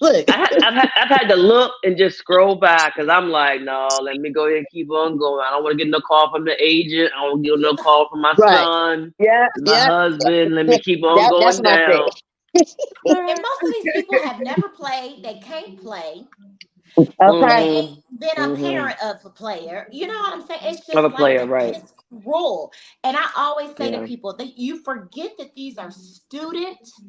Look, I've had to look and just scroll back because I'm like, no, let me go ahead and keep on going. I don't want to get no call from the agent. I don't get no call from my son. My husband. Let me keep on going down. And most of these people have never played. They can't play. Okay. They ain't been a parent of a player. You know what I'm saying? It's just a player, right? It's cruel. And I always say to people that you forget that these are students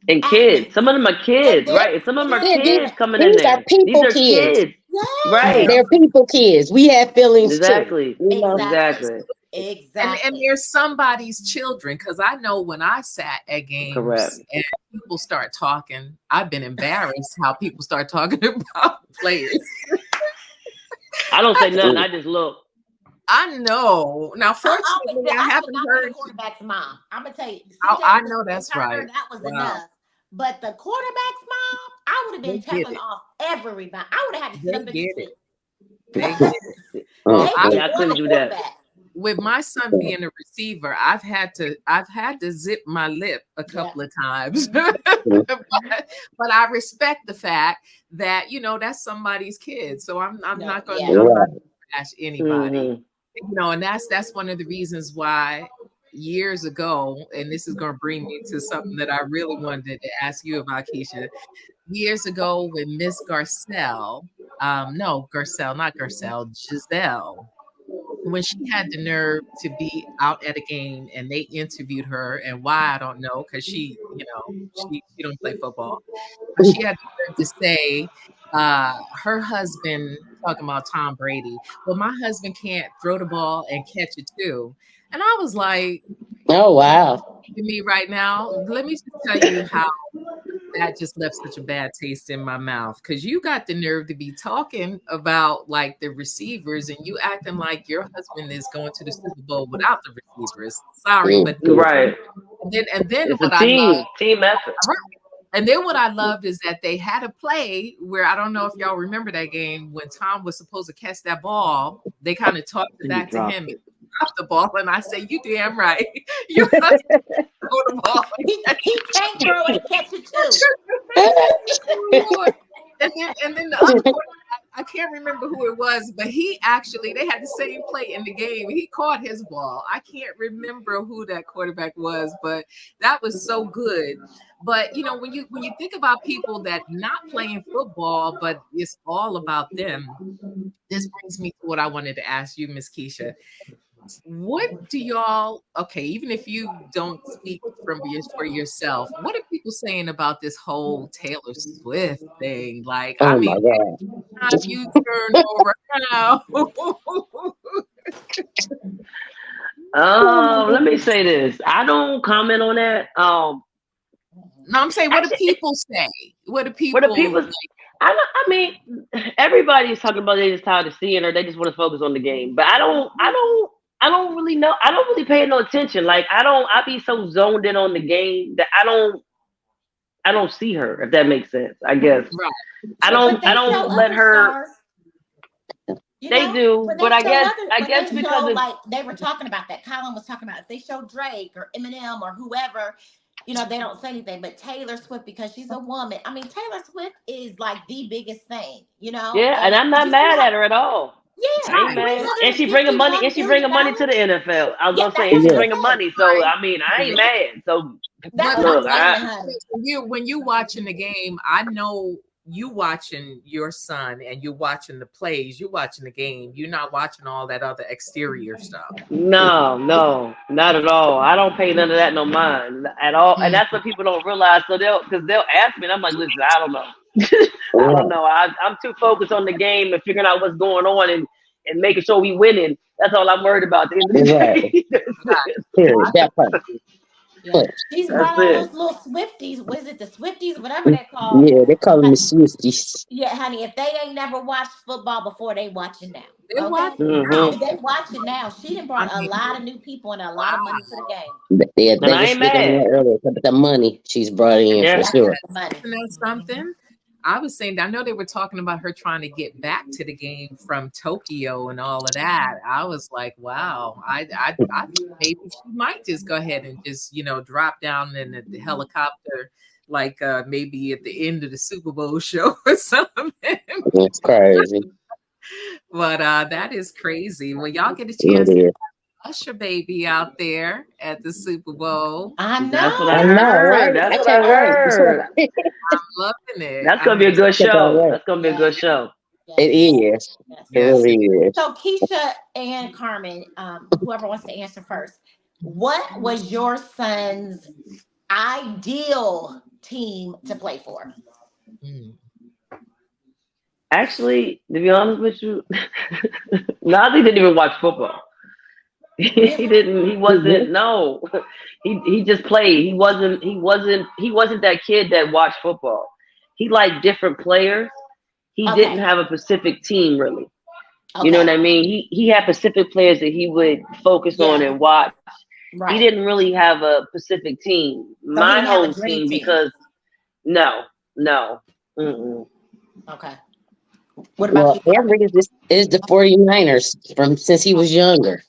and kids. Some of them are kids, right? Some of them are kids coming in there. These are kids. Yes. Right. They're people kids. We have feelings too. Exactly. And they're somebody's children, because I know when I sat at games and people start talking, I've been embarrassed how people start talking about players. I don't say nothing. I just look. I know. Now, fortunately, I haven't heard the quarterback's mom. I'm gonna tell you. I know that's right. That was enough. But the quarterback's mom, I would have been telling off everybody. I would have had to sit up and sit. They get it. I couldn't do that. With my son being a receiver, I've had to zip my lip a couple of times. but I respect the fact that that's somebody's kid. So I'm not going to bash anybody. And that's one of the reasons why years ago, and this is going to bring me to something that I really wanted to ask you about, Keisha. Years ago, when Miss Garcelle, no, Garcelle, not Garcelle, Giselle, when she had the nerve to be out at a game and they interviewed her, and why I don't know, because she don't play football, but she had the nerve to say her husband, talking about Tom Brady, well, my husband can't throw the ball and catch it too. And I was like, Oh wow. to me right now, let me just tell you how that just left such a bad taste in my mouth, because you got the nerve to be talking about like the receivers and you acting like your husband is going to the Super Bowl without the receivers. Sorry, but Right. and then It's a what I love, team effort. and then what I loved is that they had a play where I don't know if y'all remember that game when Tom was supposed to catch that ball. They kind of tossed it back to him and dropped the ball, and I say, "You damn right, you have to throw the ball." He can't throw it and catch it too. And then the other quarterback, I can't remember who it was, but they had the same play in the game. He caught his ball. I can't remember who that quarterback was, but that was so good. But when you think about people that not playing football, but it's all about them, this brings me to what I wanted to ask you, Miss Keisha. What do y'all, okay, even if you don't speak for yourself, what are people saying about this whole Taylor Swift thing? Like, I Oh my mean, god. time you turn around. Let me say this. I don't comment on that. No, I'm saying, what do people say? What do people say? I mean, everybody's talking about they just tired of seeing her. They just want to focus on the game. But I don't really know. I don't really pay no attention. Like I be so zoned in on the game that I don't see her, if that makes sense. I guess. Right. I don't let her. They do, but I guess because of, like they were talking about that. Colin was talking about if they show Drake or Eminem or whoever, they don't say anything. But Taylor Swift, because she's a woman. I mean, Taylor Swift is like the biggest thing, Yeah, and I'm not mad at her at all. Yeah, and she bringing money. And she bringing money to the NFL. I was gonna say, and she bringing money. So I mean, I ain't mad. So look, when you watching the game, I know you watching your son and you're watching the plays. You're watching the game. You're not watching all that other exterior stuff. No, not at all. I don't pay none of that no mind at all. And that's what people don't realize. So they'll ask me, and I'm like, listen, I don't know. I don't know. I'm too focused on the game and figuring out what's going on and making sure we winning. That's all I'm worried about at the end of the day. That part. Yeah. She's brought all those little Swifties. Was it the Swifties? Whatever they're called. Yeah, they call them the Swifties. Yeah, honey. If they ain't never watched football before, they watching now. They watching now. She done brought a lot of new people and a lot of money to the game. They just speaking earlier, but the money she's brought in for sure. That's something. I was saying, I know they were talking about her trying to get back to the game from Tokyo and all of that. I was like, wow, I maybe she might just go ahead and just, drop down in the helicopter, like maybe at the end of the Super Bowl show or something. That's crazy. But that is crazy. Well, y'all get a chance to Usher baby out there at the Super Bowl. I know. That's what I heard. That's what I heard. I'm loving it. That's gonna be a good show. That's gonna be a good show. It is. It really is. So Keisha and Carmen, whoever wants to answer first, what was your son's ideal team to play for? Actually, to be honest with you, Nazi didn't even watch football. He didn't. He wasn't. No, he just played. He wasn't that kid that watched football. He liked different players. He didn't have a specific team really. You know what I mean? He had specific players that he would focus on and watch. Right. He didn't really have a specific team. So my whole team because no. Mm-mm. Okay. What about you? Everett is the 49ers from since he was younger.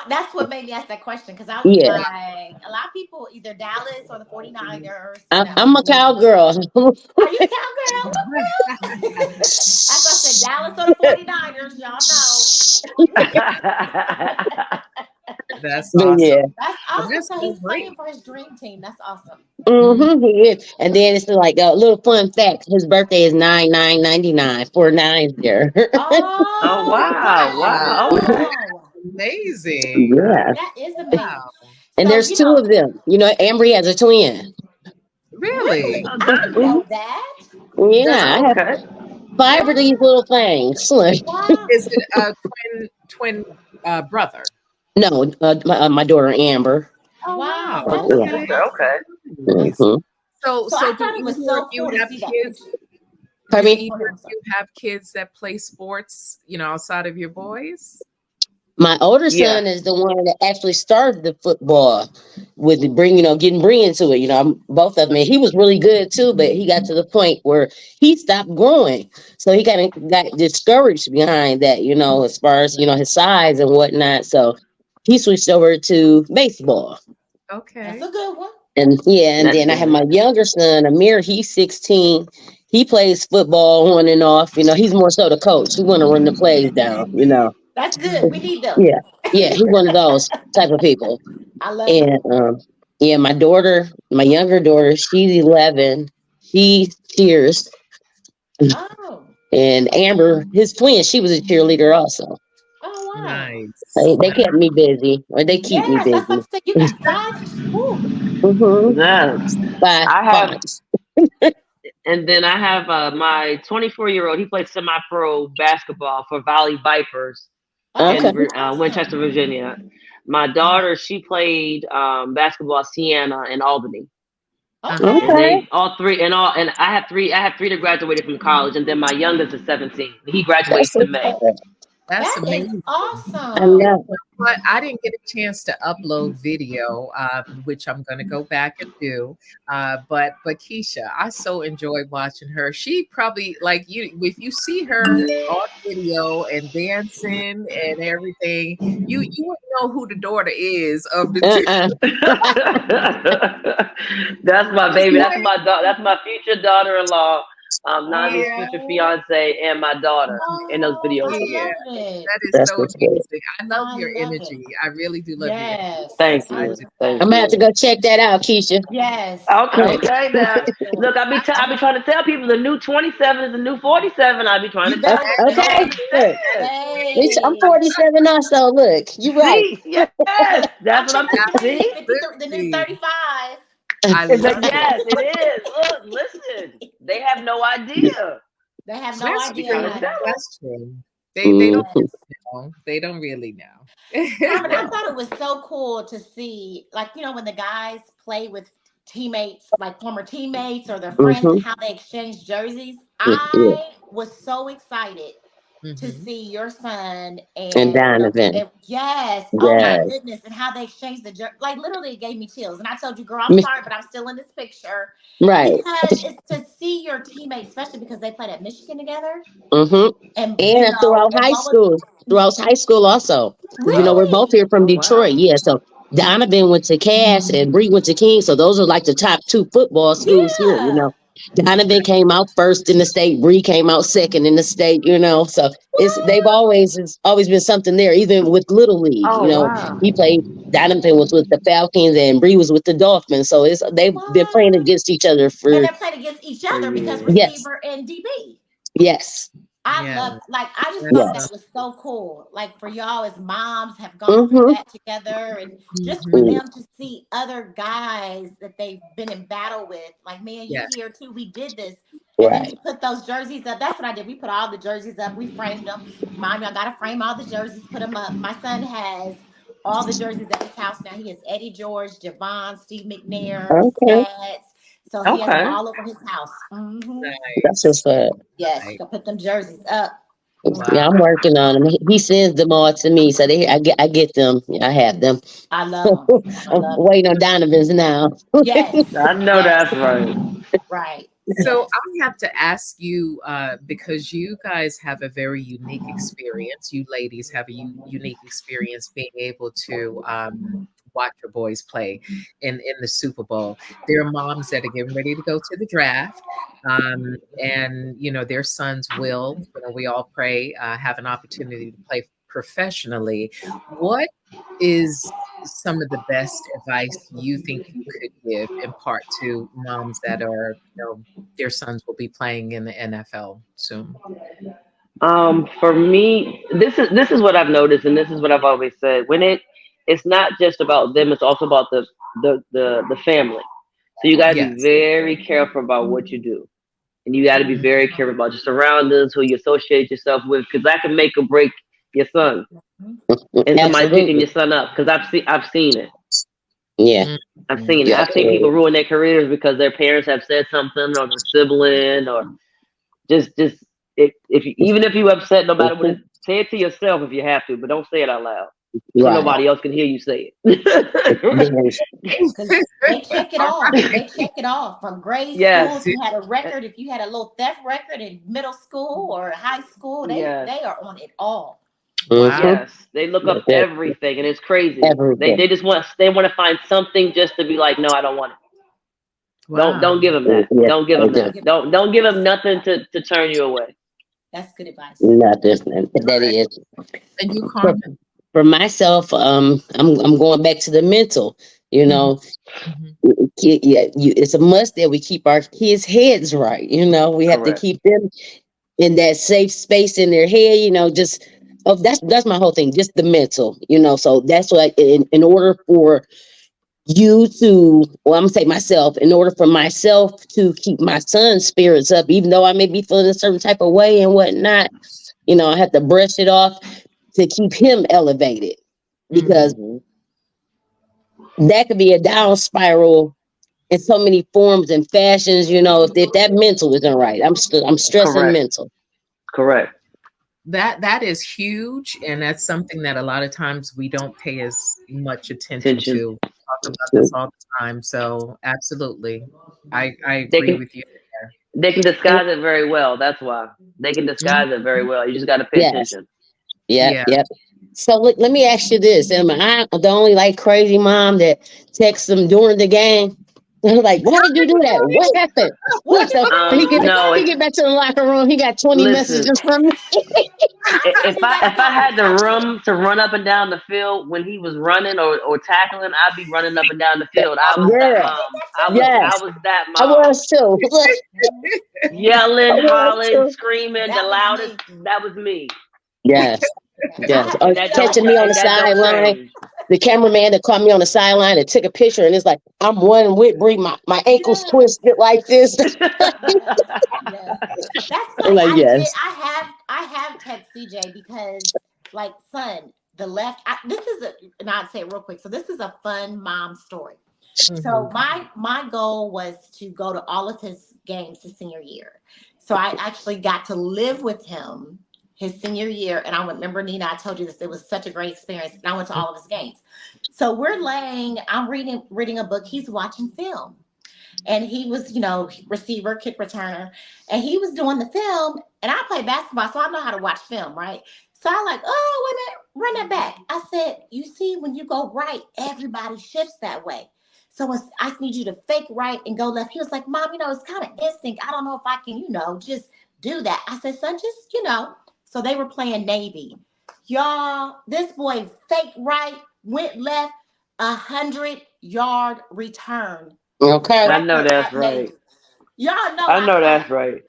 That's what made me ask that question, because I was like, a lot of people either Dallas or the 49ers. I'm a cowgirl. Are you a cowgirl? That's why I said Dallas or the 49ers. Y'all know. That's But yeah. awesome. That's Well, awesome. that's So so he's playing great. for his dream team. That's awesome. Mhm. He is. And then it's like a little fun fact. His birthday is 9/9/99. 4 9 there. Oh Oh, wow, wow, okay. wow. Amazing. Yeah. That is amazing. Wow. And So, there's two of them. You know, Ambry has a twin. Really? really, Oh, I that, didn't know that. Does Yeah, I have okay. 5 of these Wow. little things. Look. Wow. is it a twin brother? No, my daughter Amber. Oh wow. Wow. That is Yeah. so Okay. Okay, okay. awesome. Nice. hmm So So I do thought it was either of so you cool to have see that kids? picture. Pardon Do me? Go either ahead. of I'm sorry. you have kids that play sports, outside of your boys? My older Yes. son is the one that actually started the football with the getting bring into it. Both of them. And he was really good too, but he got to the point where he stopped growing. So he kind of got discouraged behind that, as far as, his size and whatnot. So he switched over to baseball. That's Okay. a good one. And yeah, and That's then I have my good. younger son, Amir, he's 16. He plays football on and off. He's more so the coach. He want to run the plays down. That's good. We need them. Yeah. Yeah, he's one of those type of people. I love it. And yeah, my younger daughter, she's 11. She cheers. Oh. And Amber, his twin, she was a cheerleader also. Oh wow. They Nice. kept me busy, or they keep me Yes, that's what busy. I said. You got five. Woo. Mm-hmm. Yes. Five I have, bonds. and then I have my 24-year-old. He plays semi-pro basketball for Valley Vipers Oh, Okay. in that's awesome. Winchester, Virginia. My daughter, she played basketball at Siena in Albany, Uh-huh. Okay. and Okay. they all three and all. And I have three that graduated from college, and then my youngest is 17. He That's graduates what's in May. up. That's That is amazing. I awesome. know. But I didn't get a chance to upload video, which I'm going to go back and do. But Keisha, I so enjoyed watching her. She probably like you. If you see her on video and dancing and everything, you wouldn't know who the daughter is of the two. Uh-uh. That's my It's baby. like, That's my future daughter-in-law, Navi's yeah, future Oh, fiance, and my daughter in those oh, videos I for yeah. me. love it. That is That's so what's good. amazing. I love I your love it. energy. I really do love your energy. Yes, Thank I you, just thank I'm do. gonna have to you. go check that out, Keisha. yes. Okay, okay. Now, look, I be I'm, trying to tell people the new 27 is the new 47. I be trying you to tell better them. work They don't Okay. hey, Look, understand. I'm hey. 47 also. Look, you right. See, yes, I that's what I'm. think it's gonna be See, the 53, the new Absolutely. 35. I it's love like it. yes, it is. Look, listen, they have no idea. They have no That's I be idea, trying to true. tell honey. them. That's true. They don't Mhm. Yes. really know. They don't really know. Carmen, I No. thought it was so cool to see, like, when the guys play with teammates, like former teammates or their friends, and Mhm. how they exchange jerseys. Yeah. I was so excited to Hmm. see your son And and Donovan. yes, oh my Yes. goodness, and how they exchanged the like literally it gave me chills. And I told you, girl, I'm sorry, but I'm still in this picture Right. because it's to see your teammates, especially because they played at Michigan together, Mhm. and And throughout and high what was school, also, because we're both really here from Oh Detroit. wow. Yeah. So Donovan went to Cass and Bree went to King. So those are like the top two football schools here. yeah. Donovan came out first in the state. Bree came out second in the state. So it's always been something there. Even with Little League, Oh wow. he played. Donovan was with the Falcons and Bree was with the Dolphins. So they've been playing What? against each other And for they played against each For other because years. yes, receiver and DB. yes, I Yeah, love, like, I just that's thought so that yes. was so cool. Like, for y'all as moms have gone through Mm-hmm. that together, and just for hmm them to see other guys that they've been in battle with, like me and you yeah. here too, we did this. And then Right. to put those jerseys up, that's what I did. We put all the jerseys up, we framed them. Mommy, I got to frame all the jerseys, put them up. My son has all the jerseys at his house now. He has Eddie George, Javon, Steve McNair, the Okay. stats. So he has them Okay. all over his house. That's Nice. just fun. Yes, you Nice. can put them jerseys up. Yeah, Wow. I'm working on them. He sends them all to me, so I get them. I have them. I love them. I I'm love them. waiting on Donovan's now. Yes, I know yes, that's right. right. So Yes. I have to ask you, because you guys have a very unique experience. You ladies have a unique experience being able to watch your boys play in the Super Bowl. There are moms that are getting ready to go to the draft, and their sons will. We all pray have an opportunity to play professionally. What is some of the best advice you think you could give, impart to moms that are, their sons will be playing in the NFL soon? For me, this is what I've noticed, and this is what I've always said. It's not just about them; it's also about the family. So you got to be Yes. very careful about what you do, and you got to be Mhm. very careful about your surroundings, who you associate yourself with, because that can make or break your son and somebody picking Absolutely. your son up. Because I've seen it. Yeah. I've seen it. Yeah. I've seen people ruin their careers because their parents have said something, or their sibling, or just if you, even if you upset, no matter what, say it to yourself if you have to, but don't say it out loud so Right. nobody else can hear you say it. Because they check it off. They check it off from grade school. Yes, If you had a record, if you had a little theft record in middle school or high school, yes, they are on it all. Wow. yes. They look up everything, and it's crazy. Everything. They just want to find something just to be like, no, I don't want it. Don't Wow. give them that. Yeah. Don't give them Yeah. that. Don't give them nothing to turn you away. That's good advice. Not this. That is. And you, For, Carmen? for myself, I'm going back to the mental. You Mhm. know, Mhm. it's a must that we keep our kids' heads right. We have to Correct. keep them in that safe space in their head. Just that's my whole thing. Just the mental. So that's what in order for you to, well, I'm gonna say myself, in order for myself to keep my son's spirits up, even though I may be feeling a certain type of way and whatnot, I have to brush it off to keep him elevated, because Mhm. that could be a down spiral in so many forms and fashions. If that mental isn't right, I'm stressing Correct. mental. Correct. That is huge, and that's something that a lot of times we don't pay as much attention Attention. to. We talk about this all the time, so absolutely, I They agree can with you there. they can disguise it very well. That's why they can disguise it very Mhm. well. You just got to pay Yes. attention. Yep. Yeah. Yep. So let me ask you this: Am I the only crazy mom that texts them during the game? I'm like, why did you do that? What happened? What Look, did you so say? he get What No. he get back to the locker room. He got 20 Listen. messages from me. I If do I that if I all had the the time. room to run up and down the field when he was running or tackling, I'd be running up and down the field. I was that Girl, I did mom. that I was too. yes, I was that I mom. was too. Look, I Yelling, was hollering, too. screaming, the That was loudest. me. That was me. Yes, I yes. have Or And video that don't catching me on change. the That don't sideline. change. The cameraman that caught me on the sideline and took a picture, and it's like I'm running with Bree. My ankles yes, twisted like this. yes, yes. That's I'm funny. like, yes. I have text CJ because like son, the left. This is and I'd say it real quick. So this is a fun mom story. So Mhm. my goal was to go to all of his games his senior year. So I actually got to live with him his senior year, and I remember Nina. I told you this. It was such a great experience, and I went to all of his games. So we're laying. I'm reading a book. He's watching film, and he was, receiver, kick returner, and he was doing the film. And I play basketball, so I know how to watch film, right? So I like, oh, wait a minute, run that back. I said, you see, when you go right, everybody shifts that way. So I need you to fake right and go left. He was like, Mom, it's kind of instinct. I don't know if I can, just do that. I said, son, just. So they were playing Navy. Y'all, this boy fake right, went left, 100-yard return Okay. I know record that's at Navy. right. Y'all know I I know that's cried. right.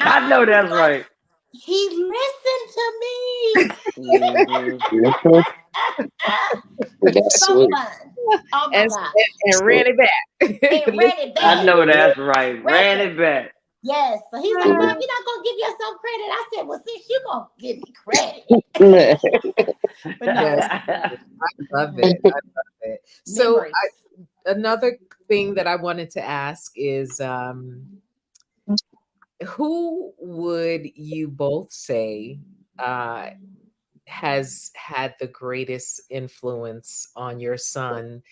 I I know was that's like, right. he listened to me. Hmm. Mhm. That's So sweet. fun. Oh my And, gosh. and ran it back. And ran it I back. know that's right. Ran Record. it back. Yes. So he's like, Mom, you're not gonna give yourself credit. I said, well, since you gonna give me credit. But no, Yes, it was fun. I love Mhm. it. I love it. So Memories. another thing that I wanted to ask is, who would you both say uh, has had the greatest influence on your son,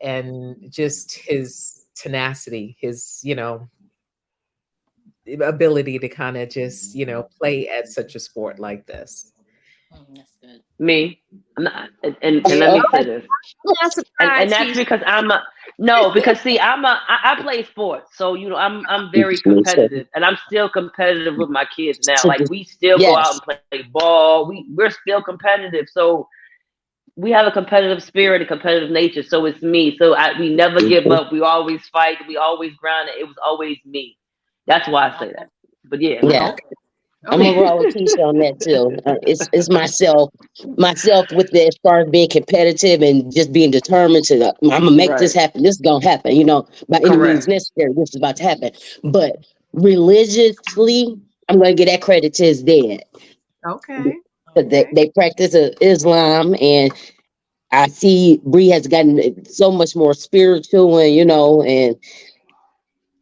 and just his tenacity, his, ability to kind of just, play at such a sport like this? That's good. Me. I'm not, and You? let me say Okay. this. Oh, I'm And surprised. that's because because see, I play sports. So, I'm very competitive, and I'm still competitive with my kids now. Like we still go out Yes. and play ball. We're still competitive. So we have a competitive spirit, a competitive nature. So it's me. So we never give up. We always fight. We always grind. It was always me. That's why I say that. But yeah, Yeah. Okay. I'm gonna Okay. roll with Keisha on that too. It's myself with the as far as being competitive and just being determined to. I'm gonna make this right, happen. This is gonna happen. By any means correct. necessary. This is about to happen. But religiously, I'm gonna give that credit to his dad. Okay. Because they, Okay. they practice Islam, and I see Bree has gotten so much more spiritual, and and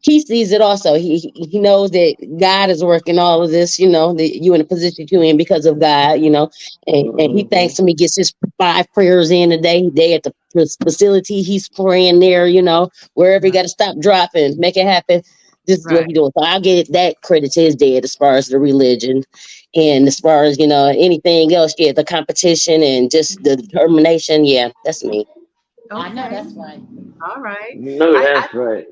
he sees it also. He knows that God is working all of this, that you in the position you're in because of God, and he Hmm. thanks him. He gets his 5 prayers in a day at the facility. He's praying there, wherever he Right. got to stop, drop, and make it happen. This is what Right. he doing. So I'll give that credit to his dad as far as the religion. And as far as, anything else, yeah, the competition and just the determination, yeah, that's me. I know Okay. that's right. All right. No, I that's right.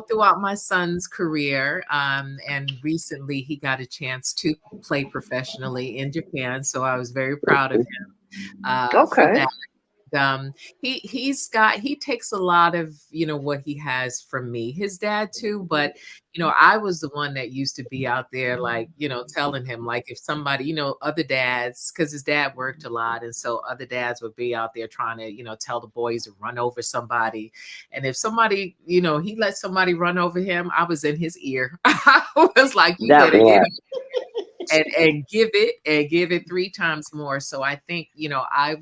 throughout my son's career, and recently he got a chance to play professionally in Japan. So I was very proud of him for Okay. that. He takes a lot of what he has from me, his dad too, but I was the one that used to be out there, like, telling him, like, if somebody, other dads, because his dad worked a lot, and so other dads would be out there trying to tell the boys to run over somebody, and if somebody, he let somebody run over him, I was in his ear. I was like, you That better get Yeah. him and give it 3 times more. So I think I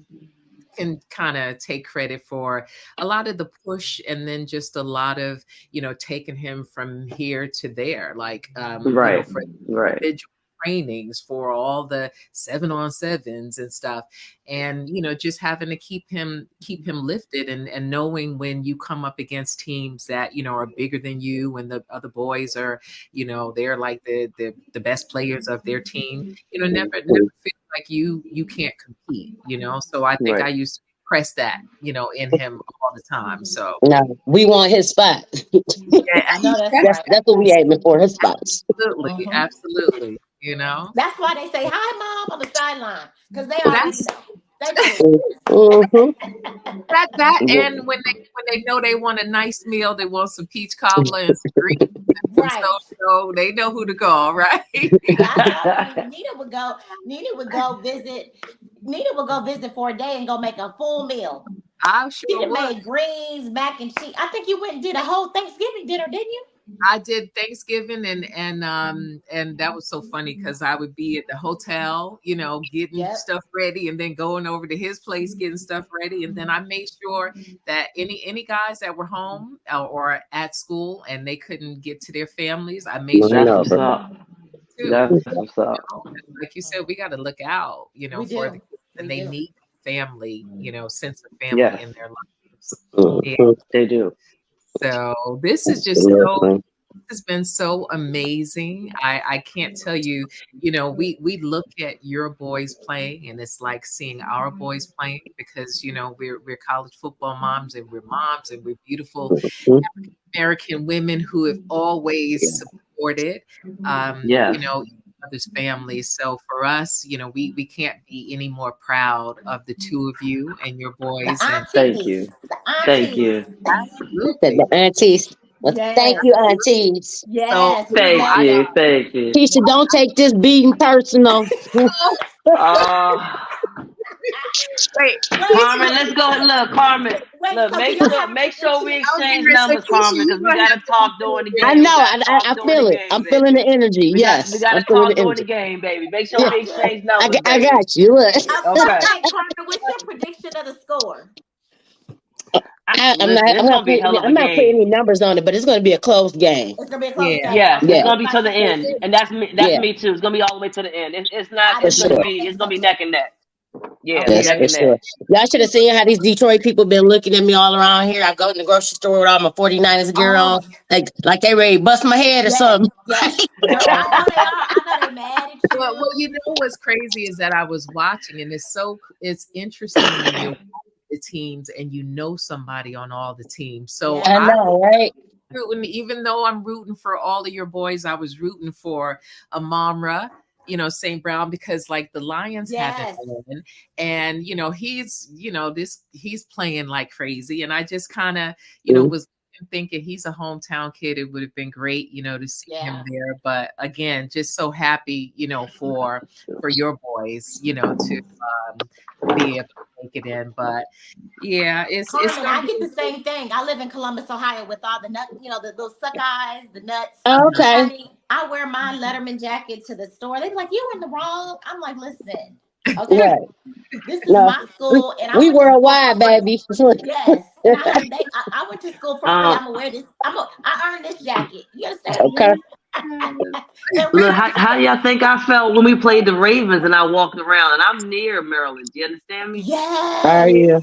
can kind of take credit for a lot of the push, and then just a lot of taking him from here to there, like right, for right, individual trainings, for all the 7-on-7s and stuff, and just having to keep him lifted, and knowing when you come up against teams that are bigger than you, and the other boys are they're like the best players of their team, never feel like you can't compete, so I think I right. used to press that in him all the time. So No, we want his spot. yeah, I know that's That's right. that's what we aiming for. His spots. absolutely, Hmm. absolutely. That's why they say hi, mom, on the sideline because they already That's know. They know what it is. Mm-hmm. that and when they know they want a nice meal, they want some peach cobbler and some greens and some Right. they know who to call, right? I know. Nina would go. Nina would go visit. Nina would go visit for a day and go make a full meal. I She sure done would. made greens, mac and cheese. I think you went and did a whole Thanksgiving dinner, didn't you? I did Thanksgiving, and that was so funny because I would be at the hotel, getting Yep. stuff ready, and then going over to his place getting stuff ready, and then I made sure that any guys that were home or at school and they couldn't get to their families, I made sure That's that No, he what's bro. up. too. That's what's up. Like you said, we got to look out, We for the do. kids, and We they do. need family, sense of family Yes, in their lives. Yeah. Mm-hmm. they do. So this is just so Absolutely. has been so amazing. I can't tell you, we look at your boys playing, and it's like seeing our boys playing, because we're college football moms, and we're moms, and we're beautiful Mhm. American women who have always supported Yes. each other's families. So for us, we can't be any more proud of the two of you and your The boys, and Thank aunties. you. The Thank aunties. you. Said absolutely. the aunties. Well, thank Yes. you, aunties. So Yes. We Thank love you. y'all. Thank you. Keisha, don't take this beating personal. Uh, wait, Wait, Keisha, Carmen, let's go. Look, Carmen. wait. Look, So do y'all have a make sure we prediction? I was getting exchange ready to say, numbers, Keisha, Carmen, you're because we gonna have gotta to talk come during the I game. know. We through gotta talk I during the feel it. game, I'm feeling baby. the energy. We Yes, I'm gotta feeling talk the during the energy. game, baby. Make sure Yeah, we exchange numbers, I baby. got you. Look, Okay. Okay, Carmen, what's your prediction of the score? I'm not. Listen, it's gonna be a hell of a I'm not putting game. any numbers on it, but it's going to be a close game. It's gonna be a close Yeah. game. Yes, Okay, it's Yeah, gonna be to everybody the say end, this. and that's me. That's yeah, me too. It's gonna be all the way to the end. It's not. I for It's do. gonna sure. be. I It's think gonna so be too. neck and neck. Yeah, it'll be Yes, Okay. neck for and neck. sure. Y'all should have seen how these Detroit people been looking at me all around here. I go in the grocery store with all my 49ers gear Oh on, like they ready to bust my head or yes, something. yes. Girl, I know they are. I know they mad at Well, you. what's crazy is that I was watching, and it's interesting when you're the teams and somebody on all the teams. So I I Yes. know, right? rooting, even though I'm rooting for all of your boys, I was rooting for Amamra. St. Brown, because like the Lions haven't Yes. won, and he's playing like crazy, and I just kind of was thinking he's a hometown kid. It would have been great, to see him Yeah. there. But again, just so happy, for your boys, to be able to make it in. But yeah, it's Carmen, gonna I be get the same thing. I live in Columbus, Ohio, with all the nuts, the little suck eyes, the nuts. Okay. Honey, I wear my Letterman jacket to the store. They be like, "You in the wrong." I'm like, "Listen, okay, Right. this is No, my school, and I we went to school for worldwide, free." baby. Yes, and I went to school for free. Um, I'm gonna wear this. I earned this jacket. You understand? Okay. And Look, real how do y'all think I felt when we played the Ravens and I walked around and I'm near Maryland? Do you understand me? Are yes, you?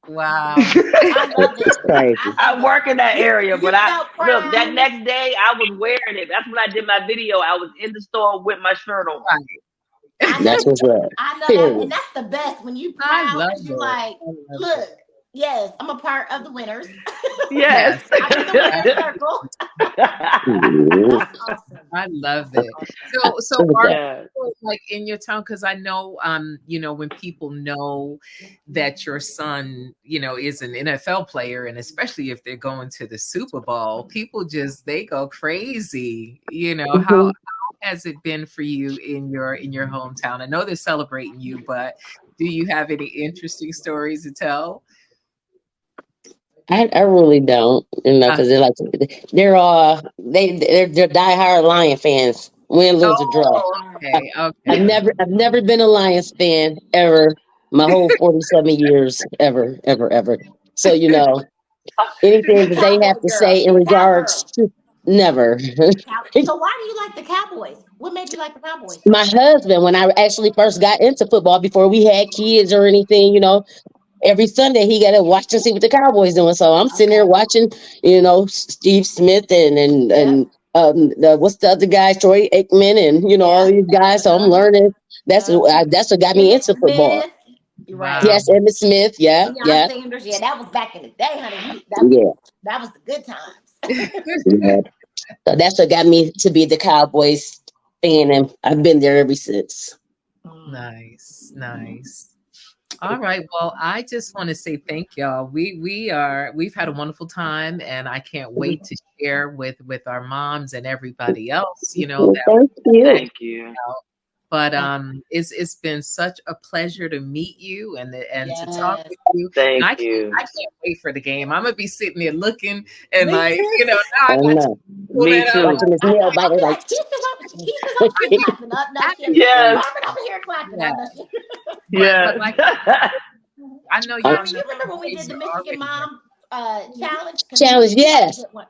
wow. I love It's it. crazy. I love I it. work in that area, You but I felt look that proud. next day I was wearing it. That's when I did my video. I was in the store with my shirt on. I That's know. what's up. I know that, Period. and that's the best when you I proud love because you it. like, I love look, it. yes, I'm a part of the winners. Yes. Yes. I'm in the winner's circle. Mhm. That's awesome. I love That's it. awesome. So Look at are that. Yeah. people like in your town? Because I know, when people know that your son, is an NFL player, and especially if they're going to the Super Bowl, people they go crazy. How Mhm. has it been for you in your hometown? I know they're celebrating you, but do you have any interesting stories to tell? I really don't, Uh, because they're diehard Lion fans. Win, lose, or draw. oh, I, okay, I've okay. never been a Lions fan ever. My whole 47 years, ever. So anything that they have Cowboy to girl. say in She a regards cowgirl. to never. So why do you like the Cowboys? What made you like the Cowboys? My husband, when I actually first got into football, before we had kids or anything, every Sunday he got to watch and see what the Cowboys doing. So I'm sitting there Okay. watching, Steve Smith and Yep. what's the other guy, Troy Aikman, and all Yeah. these guys. So I'm Uh-huh. learning. Uh-huh. That's what got me Emmett into football. Smith. You're right. Wow. Yes, Emmitt Smith. Yeah, Deion yeah, Sanders. Yeah, that was back in the day, honey. yeah, That was the good times. yeah. So that's what got me to be the Cowboys fan, and I've been there ever since. Mm. Nice, nice. All right. Well, I just want to say thank y'all. We've had a wonderful time, and I can't wait to share with our moms and everybody else. Well, That thank you. Thank you. out. But Thank it's been such a pleasure to meet you and to talk Yes. with you. And Thank I can't you. I can't wait for the game. I'm gonna be sitting there looking and Me like too. now I I got to know. pull Me that up. too. Watching this I know. nail I'll biter, be like, like, Keisha's over here clapping. Oh, no, she. Yes. Actually, Carmen over here clapping. I yeah. know she. But Yes. like I know y'all Carmen, know you remember the when we boys did the are Michigan already ready. Mom challenge? Because challenge. we had a Yes, good one.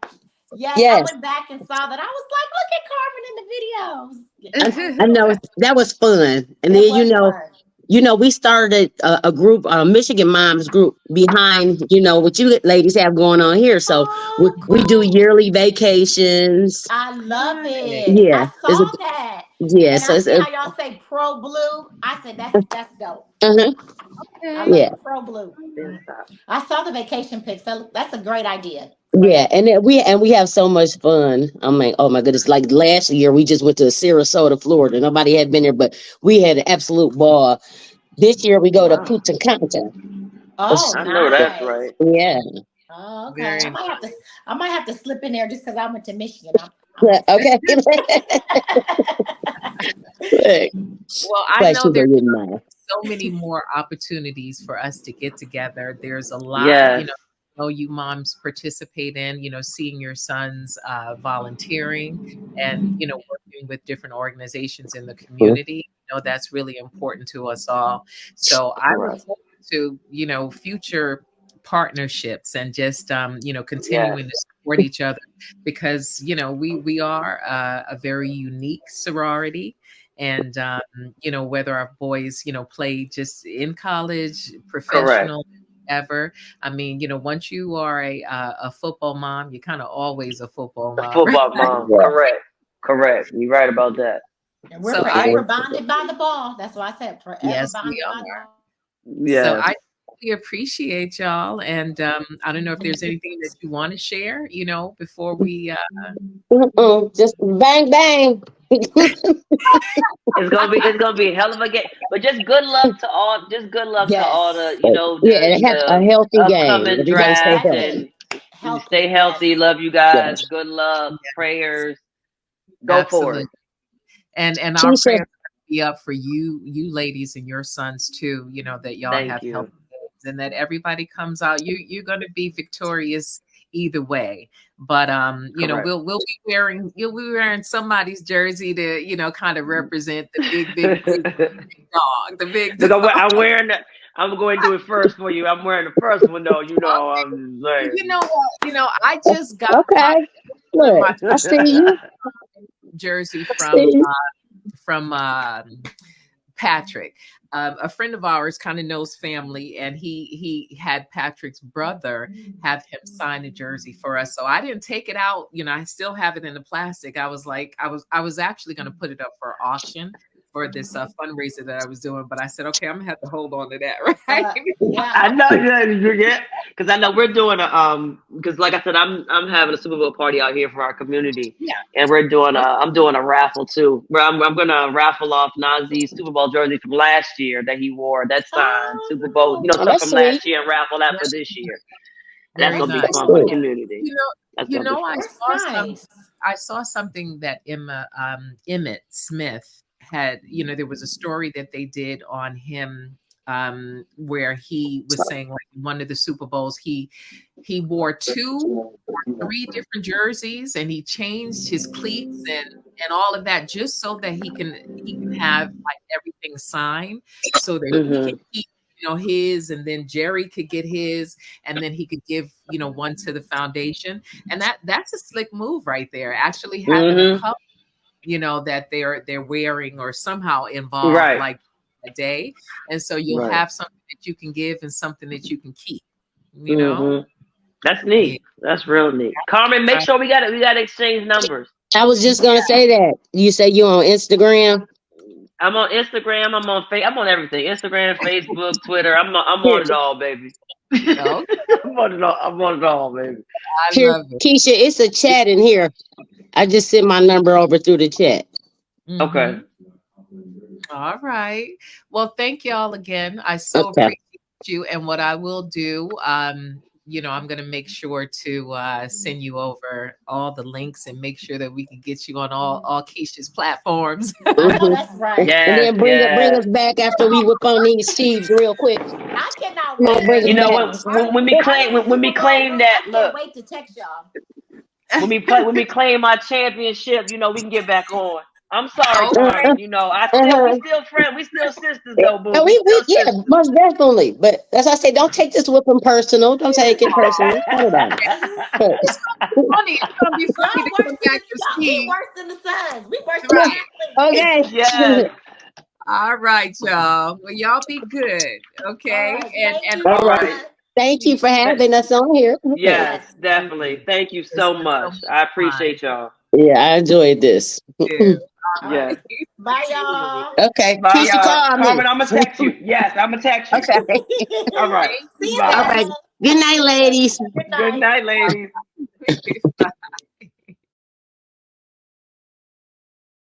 Yes, I yes. went back and saw that. I was like, look at Carmen in the videos. I I love know it. that was fun. And then It was fun. we started a group, a Michigan Moms group behind, what you ladies have going on here. So Oh, we do cool. yearly vacations. I love Right. it. Yeah, I saw that. yeah. And So I it's see how y'all say pro blue. I said that's dope. uh-huh, I Okay. love yeah, the pro blue. Then stop. I saw the vacation pics. That's a great idea. Great yeah. idea. And then we have so much fun. I'm like, oh my goodness! Like last year, we just went to Sarasota, Florida. Nobody had been there, but we had an absolute ball. This year, we go to Wow. Punta Cana. Oh, I know that's nice. right. Yeah. Oh, okay. Very I might have to slip in there just because I went to Michigan. I Yeah, might okay. Look, well. I like know she's there's gonna get mine. so many more opportunities for us to get together. There's a lot, Yes. you moms participate in, seeing your sons volunteering and, working with different organizations in the community. That's really important to us all. So I look Correct. forward to, future partnerships and just, Yes. continuing to support each other because, we are a very unique sorority. And whether our boys play just in college, Correct. professional, ever. I mean, once you are a football mom, you're kind of always a football The mom, right? football mom. Yeah. Correct. Correct. You're right about that. and we're So I forever bonded by the ball. That's why I said forever yes, we bonded by the are. ball. So Yes. I really appreciate y'all, and I don't know if there's anything that you want to share, before we. Just bang bang. It's gonna be a hell of a game. But just good luck to all. Just good luck to all the yeah, a the healthy game. upcoming Everybody stay draft healthy. and stay healthy. Love you guys. Yes. Good luck. Yes. Prayers. Go for it. Absolutely. And our Keisha, prayers be up for you ladies and your sons too, that y'all Thank have you. healthy kids and that everybody comes out. You're gonna be victorious either way. But Correct. we'll be wearing you'll be wearing somebody's jersey to, kind of represent the big dog. The big Look, dog. I'm wearing that. I'm going to do it first for you. I'm wearing the first one though. I'm just saying. You know what? I just got okay. my Look, I see you. jersey I see you. from Patrick. A friend of ours kind of knows family, and he had Patrick's brother have him sign a jersey for us. So I didn't take it out. I still have it in the plastic. I was like, I was actually going to put it up for auction for this fundraiser that I was doing, but I said, okay, I'm gonna have to hold on to that, right? I know, because I know we're doing because like I said, I'm having a Super Bowl party out here for our community, and we're doing I'm doing a raffle too, where I'm gonna raffle off Nazee's Super Bowl jersey from last year that he wore, that signed Super Bowl, stuff from last year, and raffle that for this year. That's gonna be fun for the community. I saw something that Emmett Smith had, there was a story that they did on him where he was saying, like, one of the Super Bowls, he wore 2 or 3 different jerseys, and he changed his cleats and all of that just so that he can have like everything signed, so that he can keep his, and then Jerry could get his, and then he could give one to the foundation, and that's a slick move right there. Actually having a couple that they're wearing or somehow involved like a day, and so you'll have something that you can give and something that you can keep. That's neat. That's real neat. Carmen, make sure we got to exchange numbers. I was just gonna say that. You say you on Instagram? I'm on Instagram. I'm on I'm on everything. Instagram, Facebook, Twitter. I'm on it all, baby. I'm on it all. I'm on it all, baby. Here, Keisha, it's a chat in here. I just sent my number over through the chat. Okay. All right. Well, thank y'all again. I so appreciate you. And what I will do, I'm going to make sure to send you over all the links and make sure that we can get you on all Keisha's platforms. That's right. Yeah, and then bring us back after we whip on these Steves real quick. I cannot wait. You know what? When we claim that, look. I can't wait to text y'all. When we claim our championship, we can get back on. I'm sorry, Carmen. We still friends. We still sisters, though, boo. Yeah, most definitely. But as I say, don't take this whipping personal. Don't take it personal. It's funny. It's gonna be funny to come back to Steve. We worse than the Suns. We worse than the Okay. Yes. All right, y'all. Well, y'all be good. Okay. All right. Thank you for having us on here. Yes, definitely. Thank you so much. I appreciate y'all. Yeah, I enjoyed this. Yeah. Bye, y'all. Okay. Bye, Keisha, y'all. call me. Carmen, I'm going to text you. Yes, I'm going to text you. Okay. All right. See you Bye. All right. Good night, ladies. Good night. Good night, ladies. Bye.